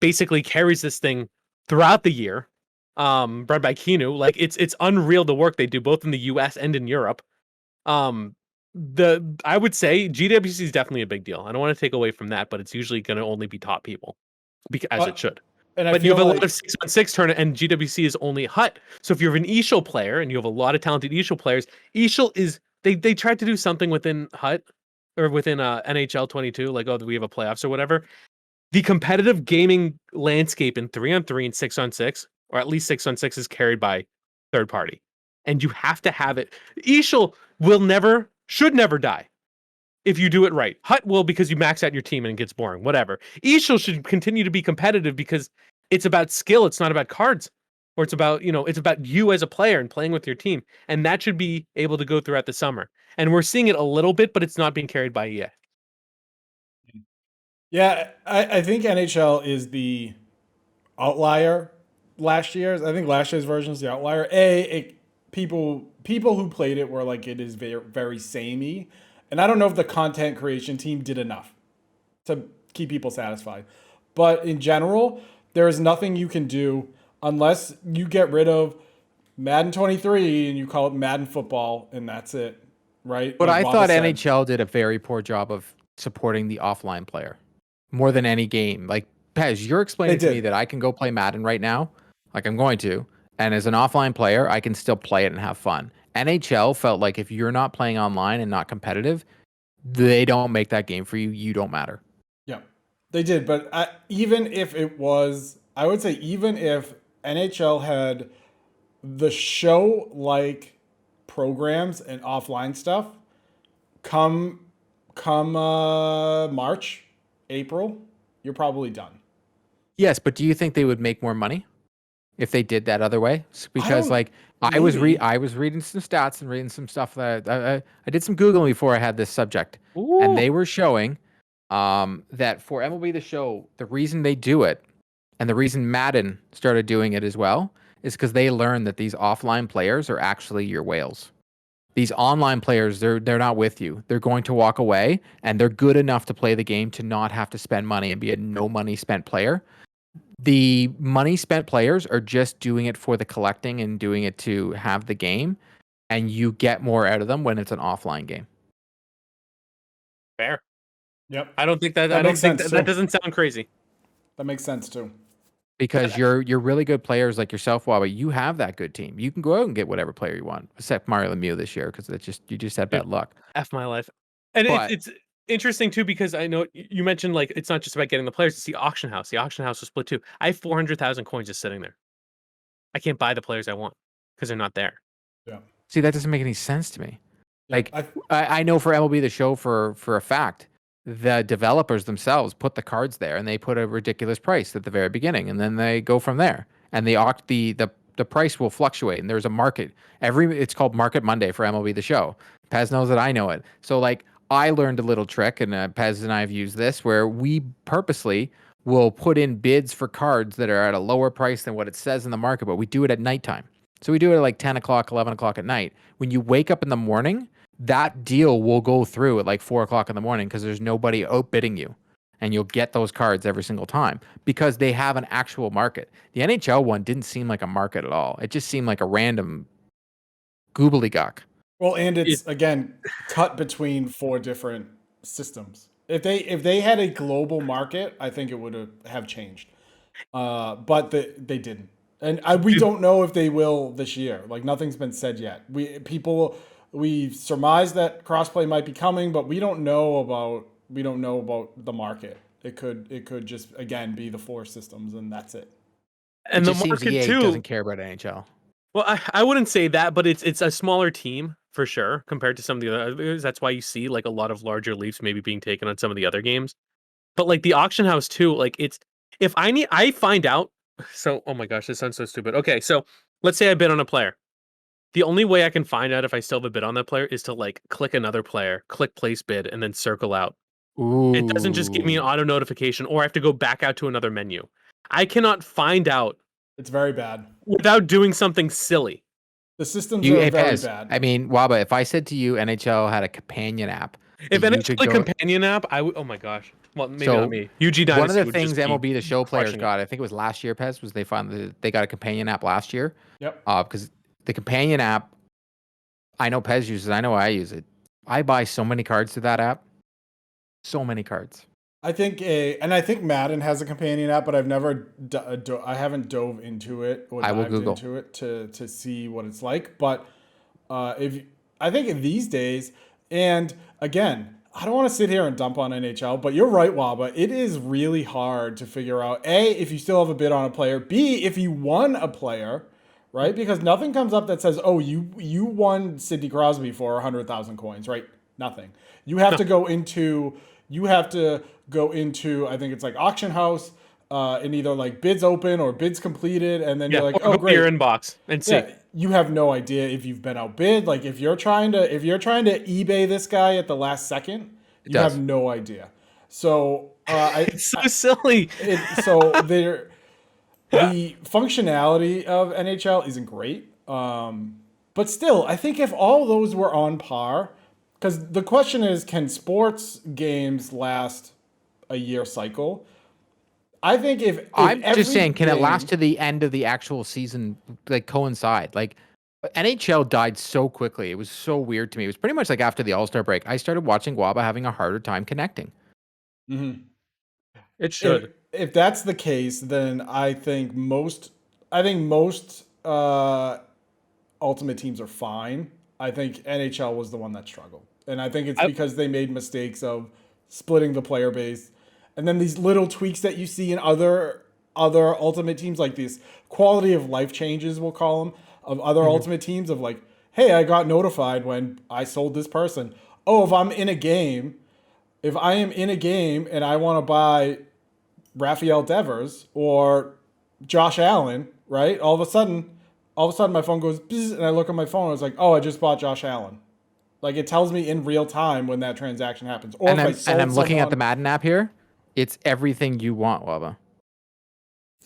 basically carries this thing throughout the year, run by Kinu. Like it's unreal the work they do both in the US and in Europe. I would say GWC is definitely a big deal. I don't want to take away from that, but it's usually going to only be top people, as it should. But you have a lot of 6-on-6 tournament, and GWC is only HUT. So if you're an eShul player and you have a lot of talented eShul players, eShul is they tried to do something within HUT or within NHL 22, like, oh, we have a playoffs or whatever. The competitive gaming landscape in 3-on-3 and 6-on-6, or at least 6-on-6, is carried by third party. And you have to have it. eShul should never die if you do it right. HUT will because you max out your team and it gets boring, whatever. eShul should continue to be competitive because it's about skill. It's not about cards. or it's about, it's about you as a player and playing with your team. And that should be able to go throughout the summer. And we're seeing it a little bit, but it's not being carried by EA. Yeah, I think NHL is the outlier last year's. I think last year's version is the outlier. People who played it were like, it is very, very samey. And I don't know if the content creation team did enough to keep people satisfied. But in general, there is nothing you can do unless you get rid of Madden 23 and you call it Madden football, and that's it, right? But Like I Waba thought said. NHL did a very poor job of supporting the offline player more than any game. Like, Pez, you're explaining They to me did. that I can go play Madden right now, like I'm going to, and as an offline player, I can still play it and have fun. NHL felt like if you're not playing online and not competitive, they don't make that game for you. You don't matter. Yeah, they did. But even if it was, I would say, even if NHL had the show like programs and offline stuff, come March, April, you're probably done. Yes, but do you think they would make more money if they did that other way? Because don't- like I was maybe. reading some stats and reading some stuff that I did some googling before I had this subject, and Ooh. they were showing that for MLB The Show, the reason they do it and the reason Madden started doing it as well is because they learned that these offline players are actually your whales. These online players, they're not with you. They're going to walk away, and they're good enough to play the game to not have to spend money and be a no money spent player. The money spent players are just doing it for the collecting and doing it to have the game, and you get more out of them when it's an offline game. Fair. Yep, I don't think that, That I don't makes think sense, that too. doesn't sound crazy. that makes sense too. Because you're really good players like yourself, Wawa. You have that good team. You can go out and get whatever player you want, except Mario Lemieux this year because you just had bad luck. F my life. And But- it's interesting too, because I know you mentioned like it's not just about getting the players, it's the auction house. The auction house was split too. I have 400,000 coins just sitting there. I can't buy the players I want because they're not there. See, that doesn't make any sense to me. Like I- I know for MLB The Show for a fact, the developers themselves put the cards there and they put a ridiculous price at the very beginning, and then they go from there. And the price will fluctuate, and there's a market. It's called Market Monday for MLB The Show. Pez knows that I know it. So like I learned a little trick, and Pez and I have used this, where we purposely will put in bids for cards that are at a lower price than what it says in the market, but we do it at nighttime. So we do it at like 10 o'clock, 11 o'clock at night. When you wake up in the morning, that deal will go through at like 4 o'clock in the morning because there's nobody outbidding you. And you'll get those cards every single time because they have an actual market. The NHL one didn't seem like a market at all. It just seemed like a random gobbledygook. Well, and it's again cut between 4 different systems. If they had a global market, I think it would have changed. But they didn't, and we don't know if they will this year. Like nothing's been said yet. We surmise that crossplay might be coming, but we don't know about the market. It could just again be the 4 systems, and that's it. And It the just seems market EA too. doesn't care about NHL. Well, I wouldn't say that, but it's a smaller team for sure compared to some of the others. That's why you see like a lot of larger leaps maybe being taken on some of the other games. But like the auction house too, like it's if I find out. So oh my gosh, this sounds so stupid. Okay, so let's say I bid on a player. The only way I can find out if I still have a bid on that player is to like click another player, click place bid, and then circle out. Ooh. It doesn't just give me an auto notification, or I have to go back out to another menu. I cannot find out It's very bad. without doing something silly. The systems You, are it very has. bad. I mean, Waba, if I said to you NHL had a companion app, If that you NHL could a go- companion app, I would. Oh my gosh. Well, maybe So, not me. UG Dynasty. one of the would things just be MLB The Show players crushing it. got, I think it was last year, Pez, was they got a companion app last year. Yep. Because the companion app, I know Pez uses, I know I use it. I buy so many cards to that app. So many cards. I think Madden has a companion app, but I've never I haven't dove into it or I will dived Google. into it to see what it's like. But I think in these days, and again, I don't want to sit here and dump on NHL, but you're right, Waba. It is really hard to figure out A, if you still have a bid on a player, B, if you won a player, right? Because nothing comes up that says, oh, you won Sidney Crosby for 100,000 coins, right? Nothing. You have to go into I think it's like auction house, in either like bids open or bids completed, and then Yeah, you're like, or oh go to your great, inbox and see. yeah, you have no idea if you've been outbid. Like if you're trying to eBay this guy at the last second, It you have does. no idea. So It's so silly. the functionality of NHL isn't great. But still, I think if all those were on par, because the question is, can sports games last a year cycle? I think if I'm every just saying, can it game- last to the end of the actual season, like coincide? Like NHL died so quickly. It was so weird to me. It was pretty much like after the All-Star break, I started watching WABA having a harder time connecting. Mhm. It should. If that's the case, then I think most ultimate teams are fine. I think NHL was the one that struggled, and I think it's because they made mistakes of splitting the player base, and then these little tweaks that you see in other ultimate teams, like these quality of life changes, we'll call them, of other ultimate teams, of like, hey, I got notified when I sold this person. Oh, if I am in a game and I want to buy Rafael Devers or Josh Allen, right? All of a sudden my phone goes bzz, and I look at my phone and it's like, oh, I just bought Josh Allen. Like it tells me in real time when that transaction happens. Or And if I'm looking at the Madden app here. It's everything you want, WABA.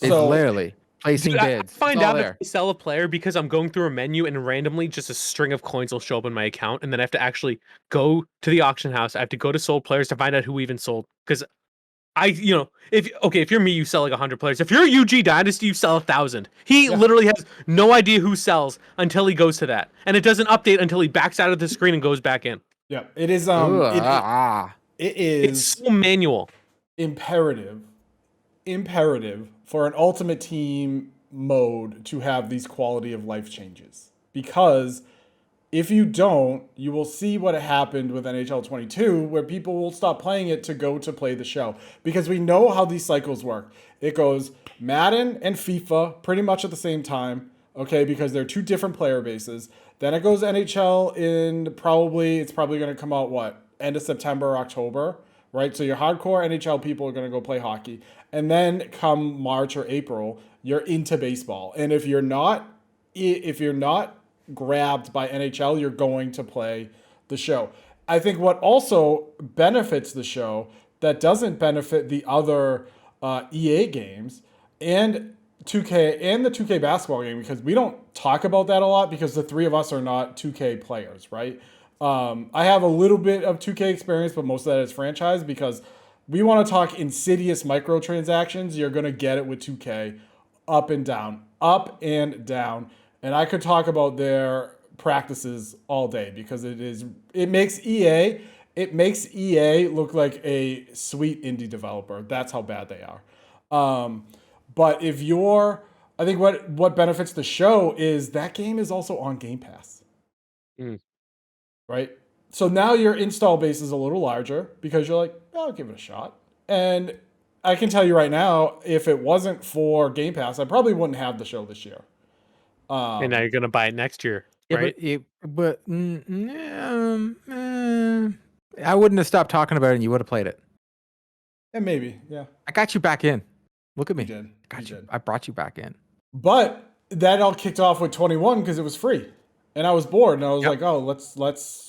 It's literally placing Dude, bids. I find It's all out there. if I sell a player because I'm going through a menu and randomly just a string of coins will show up in my account, and then I have to actually go to the auction house. I have to go to sold players to find out who even sold. Because if you're me, you sell like 100 players. If you're UG Dynasty, you sell 1,000. He literally has no idea who sells until he goes to that, and it doesn't update until he backs out of the screen and goes back in. Yeah, it is. It It's is so manual. imperative for an ultimate team mode to have these quality of life changes, because if you don't, you will see what happened with NHL 22, where people will stop playing it to go to play the show. Because we know how these cycles work. It goes Madden and FIFA pretty much at the same time, okay, because they're two different player bases. Then it goes NHL it's probably going to come out, end of September or October, right? So your hardcore NHL people are going to go play hockey. And then come March or April, you're into baseball. And if you're not grabbed by NHL, you're going to play the show. I think what also benefits the show that doesn't benefit the other EA games and 2K and the 2K basketball game, because we don't talk about that a lot because the three of us are not 2K players, right? I have a little bit of 2K experience, but most of that is franchise, because we want to talk insidious microtransactions. You're going to get it with 2K, up and down. And I could talk about their practices all day, because it makes EA look like a sweet indie developer. That's how bad they are. But I think what benefits the show is that game is also on Game Pass. Right? So now your install base is a little larger because you're like, I'll give it a shot. And I can tell you right now, if it wasn't for Game Pass, I probably wouldn't have the show this year. And now you're gonna buy it next year, right? I wouldn't have stopped talking about it, and you would have played it. And maybe, yeah. I got you back in. Look at me. You did. Got you. I brought you back in. But that all kicked off with 21 because it was free, and I was bored, and I was like, oh, let's.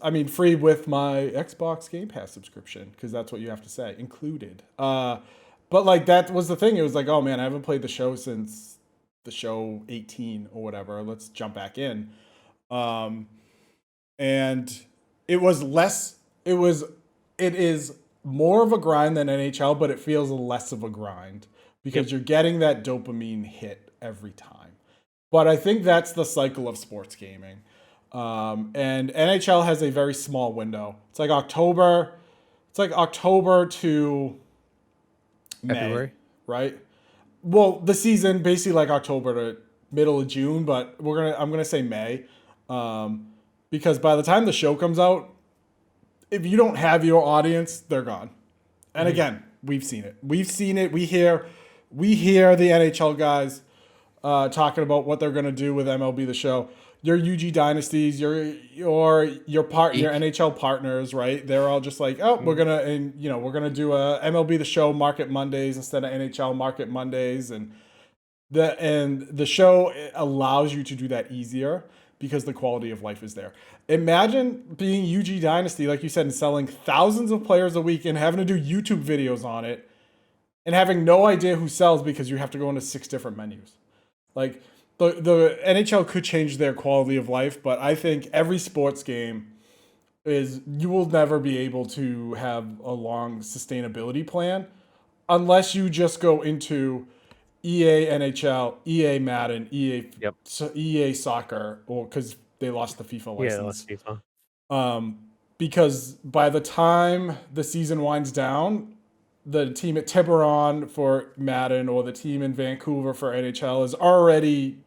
I mean, free with my Xbox Game Pass subscription, because that's what you have to say, included. But like that was the thing. It was like, oh man, I haven't played the show since the show 18 or whatever. Let's jump back in. And it is more of a grind than NHL, but it feels less of a grind because you're getting that dopamine hit every time. But I think that's the cycle of sports gaming. And NHL has a very small window. It's like October to May, February, right? Well, the season basically like October to middle of June, but I'm gonna say May, because by the time the show comes out, if you don't have your audience, they're gone. And again, we've seen it. We hear the NHL guys talking about what they're gonna do with MLB The Show. your UG dynasties, your NHL partners, right? They're all just like, oh, we're gonna do a MLB The Show Market Mondays instead of NHL Market Mondays, and the show allows you to do that easier because the quality of life is there. Imagine being UG Dynasty, like you said, and selling thousands of players a week and having to do YouTube videos on it and having no idea who sells because you have to go into 6 different menus. Like, the NHL could change their quality of life, but I think every sports game you will never be able to have a long sustainability plan unless you just go into EA NHL, EA Madden, EA Soccer, or because they lost the FIFA license. Yeah, lost FIFA. Because by the time the season winds down, the team at Tiburon for Madden or the team in Vancouver for NHL is already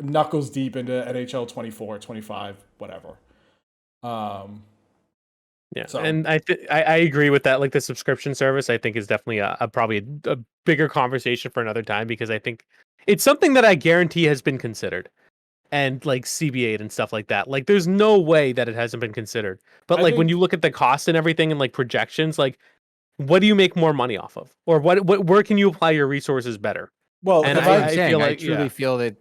knuckles deep into NHL 24, 25, whatever. Yeah, so. And I agree with that. Like the subscription service, I think is definitely probably a bigger conversation for another time, because I think it's something that I guarantee has been considered, and like CB8 and stuff like that. Like, there's no way that it hasn't been considered. But like when you look at the cost and everything and like projections, like what do you make more money off of, or what where can you apply your resources better? Well, and I truly feel that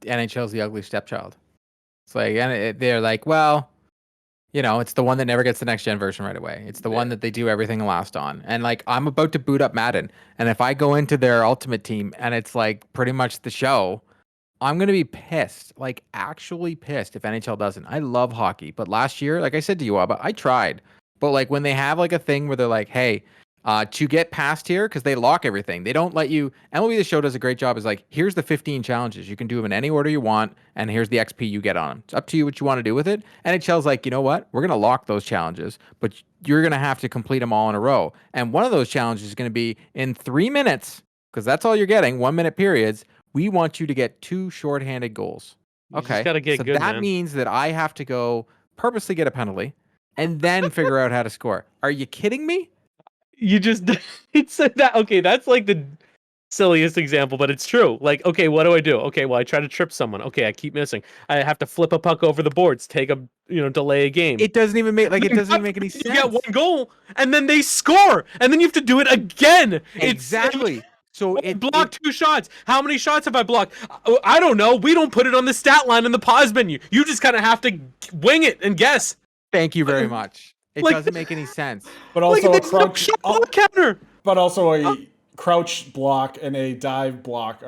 NHL's the ugly stepchild. It's like, and they're like, well, you know, it's the one that never gets the next gen version right away. It's the one that they do everything last on. And like, I'm about to boot up Madden, and if I go into their Ultimate Team and it's like pretty much the show, I'm going to be pissed, like actually pissed if NHL doesn't. I love hockey, but last year, like I said to you, Abba, I tried. But like when they have like a thing where they're like, hey, to get past here, because they lock everything. They don't let you. MLB The Show does a great job. Is like, here's the 15 challenges. You can do them in any order you want, and here's the XP you get on them. It's up to you what you want to do with it. NHL's like, you know what? We're going to lock those challenges, but you're going to have to complete them all in a row. And one of those challenges is going to be in 3 minutes, because that's all you're getting, 1 minute periods. We want you to get 2 shorthanded goals. Okay. You gotta get so good, that man. means that I have to go purposely get a penalty and then figure out how to score. Are you kidding me? You just said that. Okay, that's like the silliest example, but it's true. Like, okay, what do I do? Okay, well, I try to trip someone. Okay, I keep missing. I have to flip a puck over the boards, delay a game. It doesn't even make any sense. You get 1 goal, and then they score, and then you have to do it again. Exactly. So it blocked 2 shots. How many shots have I blocked? I don't know. We don't put it on the stat line in the pause menu. You just kind of have to wing it and guess. Thank you very much. It doesn't make any sense. But also a crouch counter. But also a crouch block and a dive block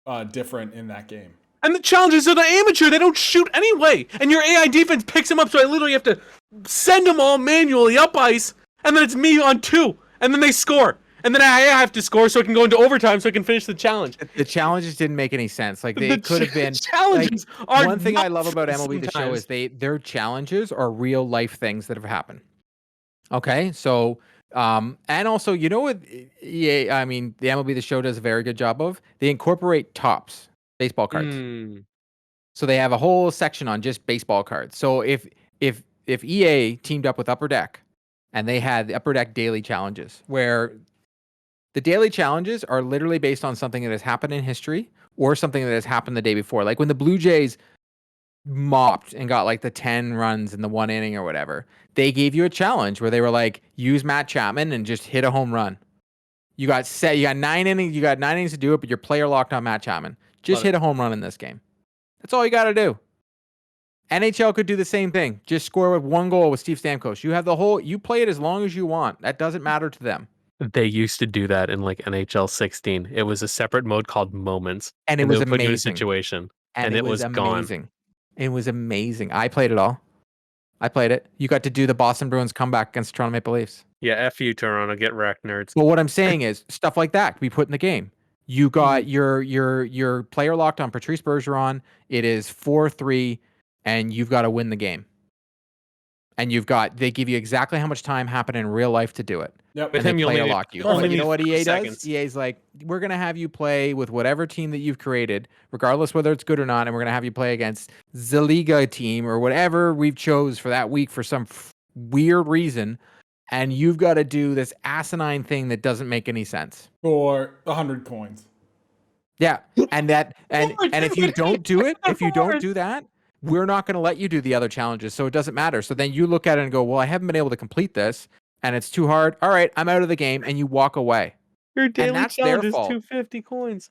are different in that game. And the challenges are the amateur. They don't shoot anyway. And your AI defense picks them up, so I literally have to send them all manually up ice, and then it's me on 2, and then they score. And then I have to score so I can go into overtime so I can finish the challenge. The challenges didn't make any sense. Like they could have been challenges. Are one thing I love about MLB The Show is their challenges are real life things that have happened. Okay, so and also, you know what? EA, I mean, the MLB The Show does a very good job of. They incorporate tops, baseball cards. So they have a whole section on just baseball cards. So if EA teamed up with Upper Deck, and they had the Upper Deck daily challenges, where the daily challenges are literally based on something that has happened in history or something that has happened the day before. Like when the Blue Jays mopped and got like the 10 runs in the 1 inning or whatever, they gave you a challenge where they were like, use Matt Chapman and just hit a home run. You got 9 innings, to do it, but your player locked on Matt Chapman. Just hit a home run in this game. That's all you got to do. NHL could do the same thing. Just score with 1 goal with Steve Stamkos. You play it as long as you want. That doesn't matter to them. They used to do that in like NHL 16. It was a separate mode called Moments, and it was amazing. Put you in a situation, and it was amazing. Gone. It was amazing. I played it all. I played it. You got to do the Boston Bruins comeback against Toronto Maple Leafs. Yeah, F you, Toronto. Get wrecked, nerds. Well, what I'm saying is stuff like that can be put in the game. You got your player locked on Patrice Bergeron. It is 4-3, and you've got to win the game. And they give you exactly how much time happened in real life to do it. Yep. And they player lock you. You know what EA does? EA's like, we're going to have you play with whatever team that you've created, regardless whether it's good or not, and we're going to have you play against the Liga team or whatever we've chose for that week for some weird reason, and you've got to do this asinine thing that doesn't make any sense. For 100 coins. Yeah, and if you don't do it, if you don't Hard. do that, we're not going to let you do the other challenges. So it doesn't matter. So then you look at it and go, well, I haven't been able to complete this, and it's too hard. All right, I'm out of the game, and you walk away. Your daily that's their challenge is fault. 250 coins.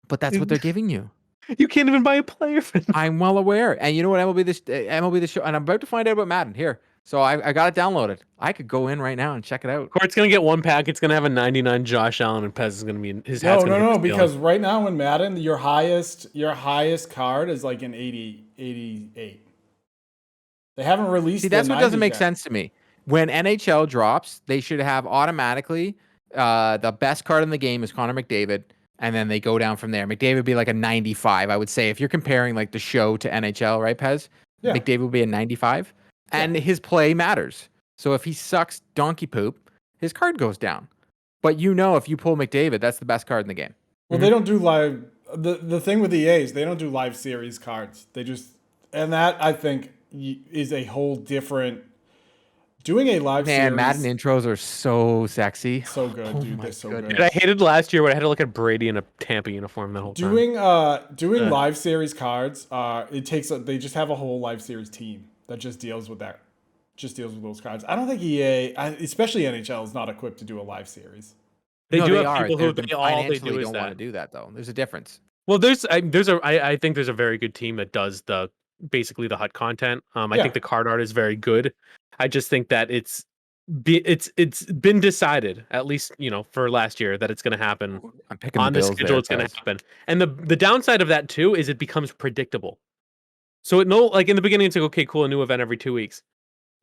But that's what they're giving you. You can't even buy a player for that. I'm well aware. And you know what? MLB the show, and I'm about to find out about Madden here. So I got it downloaded. I could go in right now and check it out. Court's gonna get one pack. It's gonna have a 99 Josh Allen, and Pez is gonna be his No, hat's gonna no, be no, Chris because Allen. right now in Madden, your highest card is like an 88. They haven't released. See, that's the what doesn't 90s make yet. sense to me. When NHL drops, they should have automatically the best card in the game is Connor McDavid, and then they go down from there. McDavid would be like a 95, I would say. If you're comparing like the show to NHL, right, Pez? Yeah. McDavid would be a 95, and his play matters. So if he sucks donkey poop, his card goes down. But if you pull McDavid, that's the best card in the game. Well, they don't do live. The thing with EA is they don't do live series cards. They just, and that I think is a whole different. Doing a live series. Madden intros are so sexy. So good, Oh dude. my They're so goodness. good. And I hated last year when I had to look at Brady in a Tampa uniform the whole time. Doing live series cards, they just have a whole live series team that just deals with that. Just deals with those cards. I don't think EA, especially NHL, is not equipped to do a live series. They do have are. people who They all they financially do is don't that. want to do that though. There's a difference. Well, I think there's a very good team that does basically the HUT content. I think the card art is very good. I just think that it's been decided, at least for last year, that it's going to happen I'm picking on the schedule. It's going to happen, and the downside of that too is it becomes predictable. So like in the beginning, it's like, okay, cool, a new event every 2 weeks.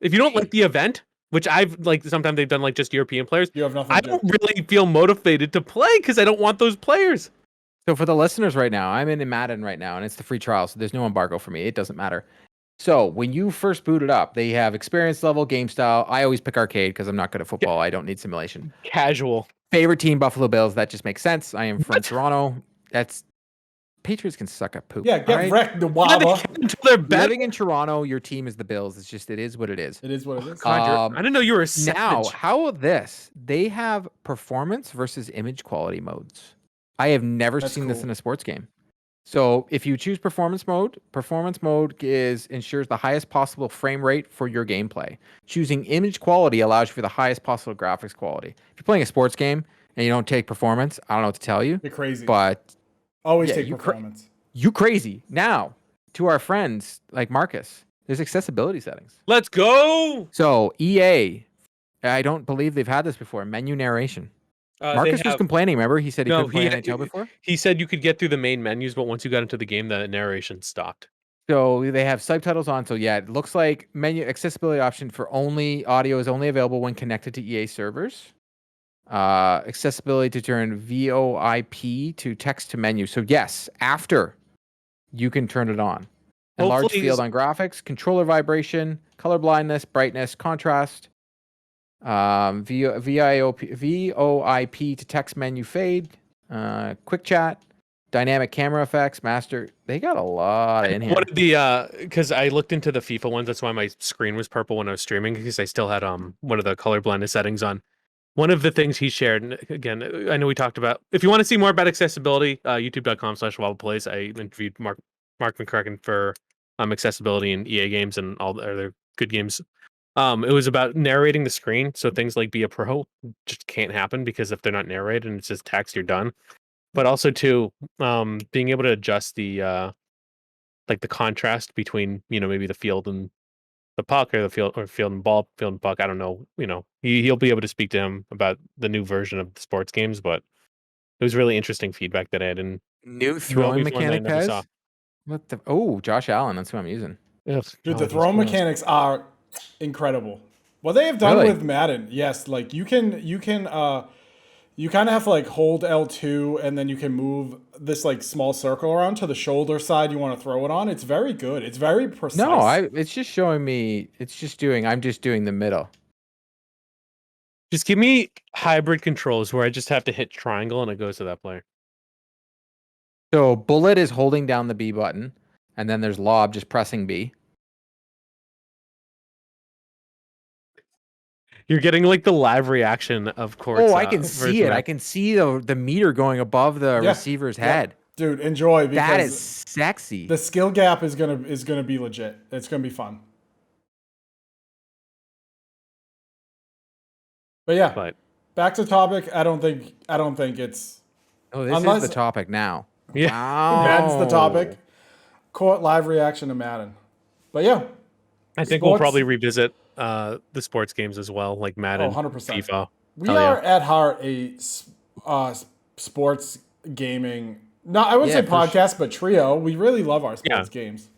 If you don't like the event, which I've like, sometimes they've done like just European players. You have nothing. I don't really feel motivated to play because I don't want those players. So for the listeners right now, I'm in Madden right now, and it's the free trial, so there's no embargo for me. It doesn't matter. So when you first boot it up, they have experience level, game style. I always pick arcade because I'm not good at football. I don't need simulation. Casual. Favorite team, Buffalo Bills. That just makes sense. I am from Toronto. Patriots can suck at poop. Yeah, get right? wrecked, the Waba. Until they're better. Living in Toronto, your team is the Bills. It is what it is. It is what it is. I didn't know you were a savage. Now, how about this? They have performance versus image quality modes. I have never seen this in a sports game. So if you choose performance mode ensures the highest possible frame rate for your gameplay. Choosing image quality allows you for the highest possible graphics quality. If you're playing a sports game and you don't take performance, I don't know what to tell you. You're crazy. But always yeah, take performance. You crazy. Now, to our friends like Marcus, there's accessibility settings. Let's go. So EA, I don't believe they've had this before. Menu narration. Marcus was complaining. Remember, he said he couldn't play NHL before. He said you could get through the main menus, but once you got into the game, the narration stopped. So they have subtitles on. So yeah, it looks like menu accessibility option for audio is only available when connected to EA servers. Accessibility to turn VoIP to text to menu. So yes, after you can turn it on. Enlarge field on graphics, controller vibration, color blindness, brightness, contrast. VoIP to text menu fade, quick chat, dynamic camera effects, master. They got a lot in here. What because I looked into the FIFA ones, that's why my screen was purple when I was streaming, because I still had one of the color blindness settings on. One of the things he shared, and again, I know we talked about, if you want to see more about accessibility, youtube.com/WobblePlays. I interviewed Mark McCracken for accessibility in EA games and all the other good games. It was about narrating the screen, so things like Be a Pro just can't happen because if they're not narrated and it's just text, you're done. But also too, being able to adjust the like the contrast between maybe the field and the puck, or the field and ball, field and puck. I don't know. He'll be able to speak to him about the new version of the sports games, but it was really interesting feedback that I had. And new throwing mechanic has. What the? Oh, Josh Allen. That's what I'm using. Dude, the throwing mechanics are incredible. What they have done with Madden, yes, like you kind of have to like hold L2 and then you can move this like small circle around to the shoulder side you want to throw it on. It's very good. It's very precise. No, it's just showing me. I'm just doing the middle. Just give me hybrid controls where I just have to hit triangle and it goes to that player. So bullet is holding down the B button, and then there's lob just pressing B. You're getting like the live reaction of course. Oh, I can see it. I can see the meter going above the receiver's head. Dude, enjoy because that is sexy. The skill gap is gonna be legit. It's gonna be fun. But yeah, back to topic. I don't think it's. Oh, this is the topic now. Yeah, wow. Madden's the topic. Court live reaction to Madden. But yeah, I think we'll probably revisit the sports games as well, like Madden, 100%. FIFA. We are at heart a sports gaming. No, I wouldn't say podcast, but trio. We really love our sports games.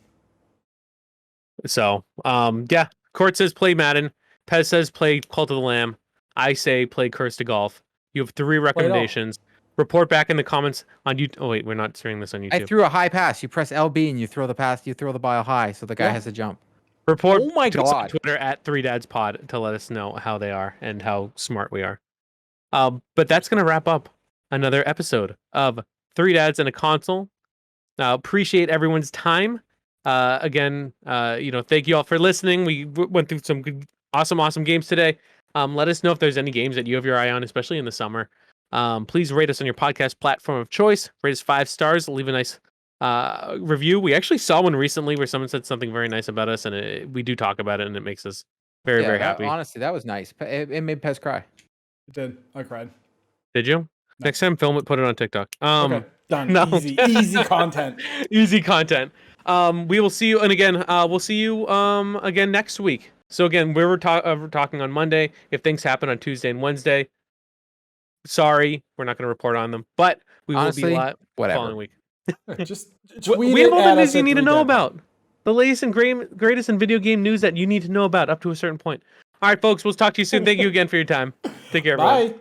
So, yeah. Court says play Madden. Pez says play Cult of the Lamb. I say play Curse to Golf. You have 3 recommendations. Report back in the comments on YouTube. Oh wait, we're not streaming this on YouTube. I threw a high pass. You press LB and you throw the pass. You throw the ball high, so the guy has to jump. Report oh my God. on Twitter at 3dadspod to let us know how they are and how smart we are. But that's gonna wrap up another episode of 3 Dads and a Console. Appreciate everyone's time. Again, thank you all for listening. We went through some good, awesome games today. Let us know if there's any games that you have your eye on, especially in the summer. Please rate us on your podcast platform of choice. Rate us 5 stars. Leave a nice review. We actually saw one recently where someone said something very nice about us, and we do talk about it, and it makes us very happy. Honestly, that was nice. It made Pez cry. It did. I cried. Did you? No. Next time, film it. Put it on TikTok. Okay. Done. No. Easy content. Easy content. We will see you, and again, we'll see you again next week. So again, we're talking on Monday. If things happen on Tuesday and Wednesday, sorry, we're not going to report on them, but we will be live following week. Just we have all the news you need to know about. The latest and greatest in video game news that you need to know about up to a certain point. All right, folks, we'll talk to you soon. Thank you again for your time. Take care, everyone. Bye.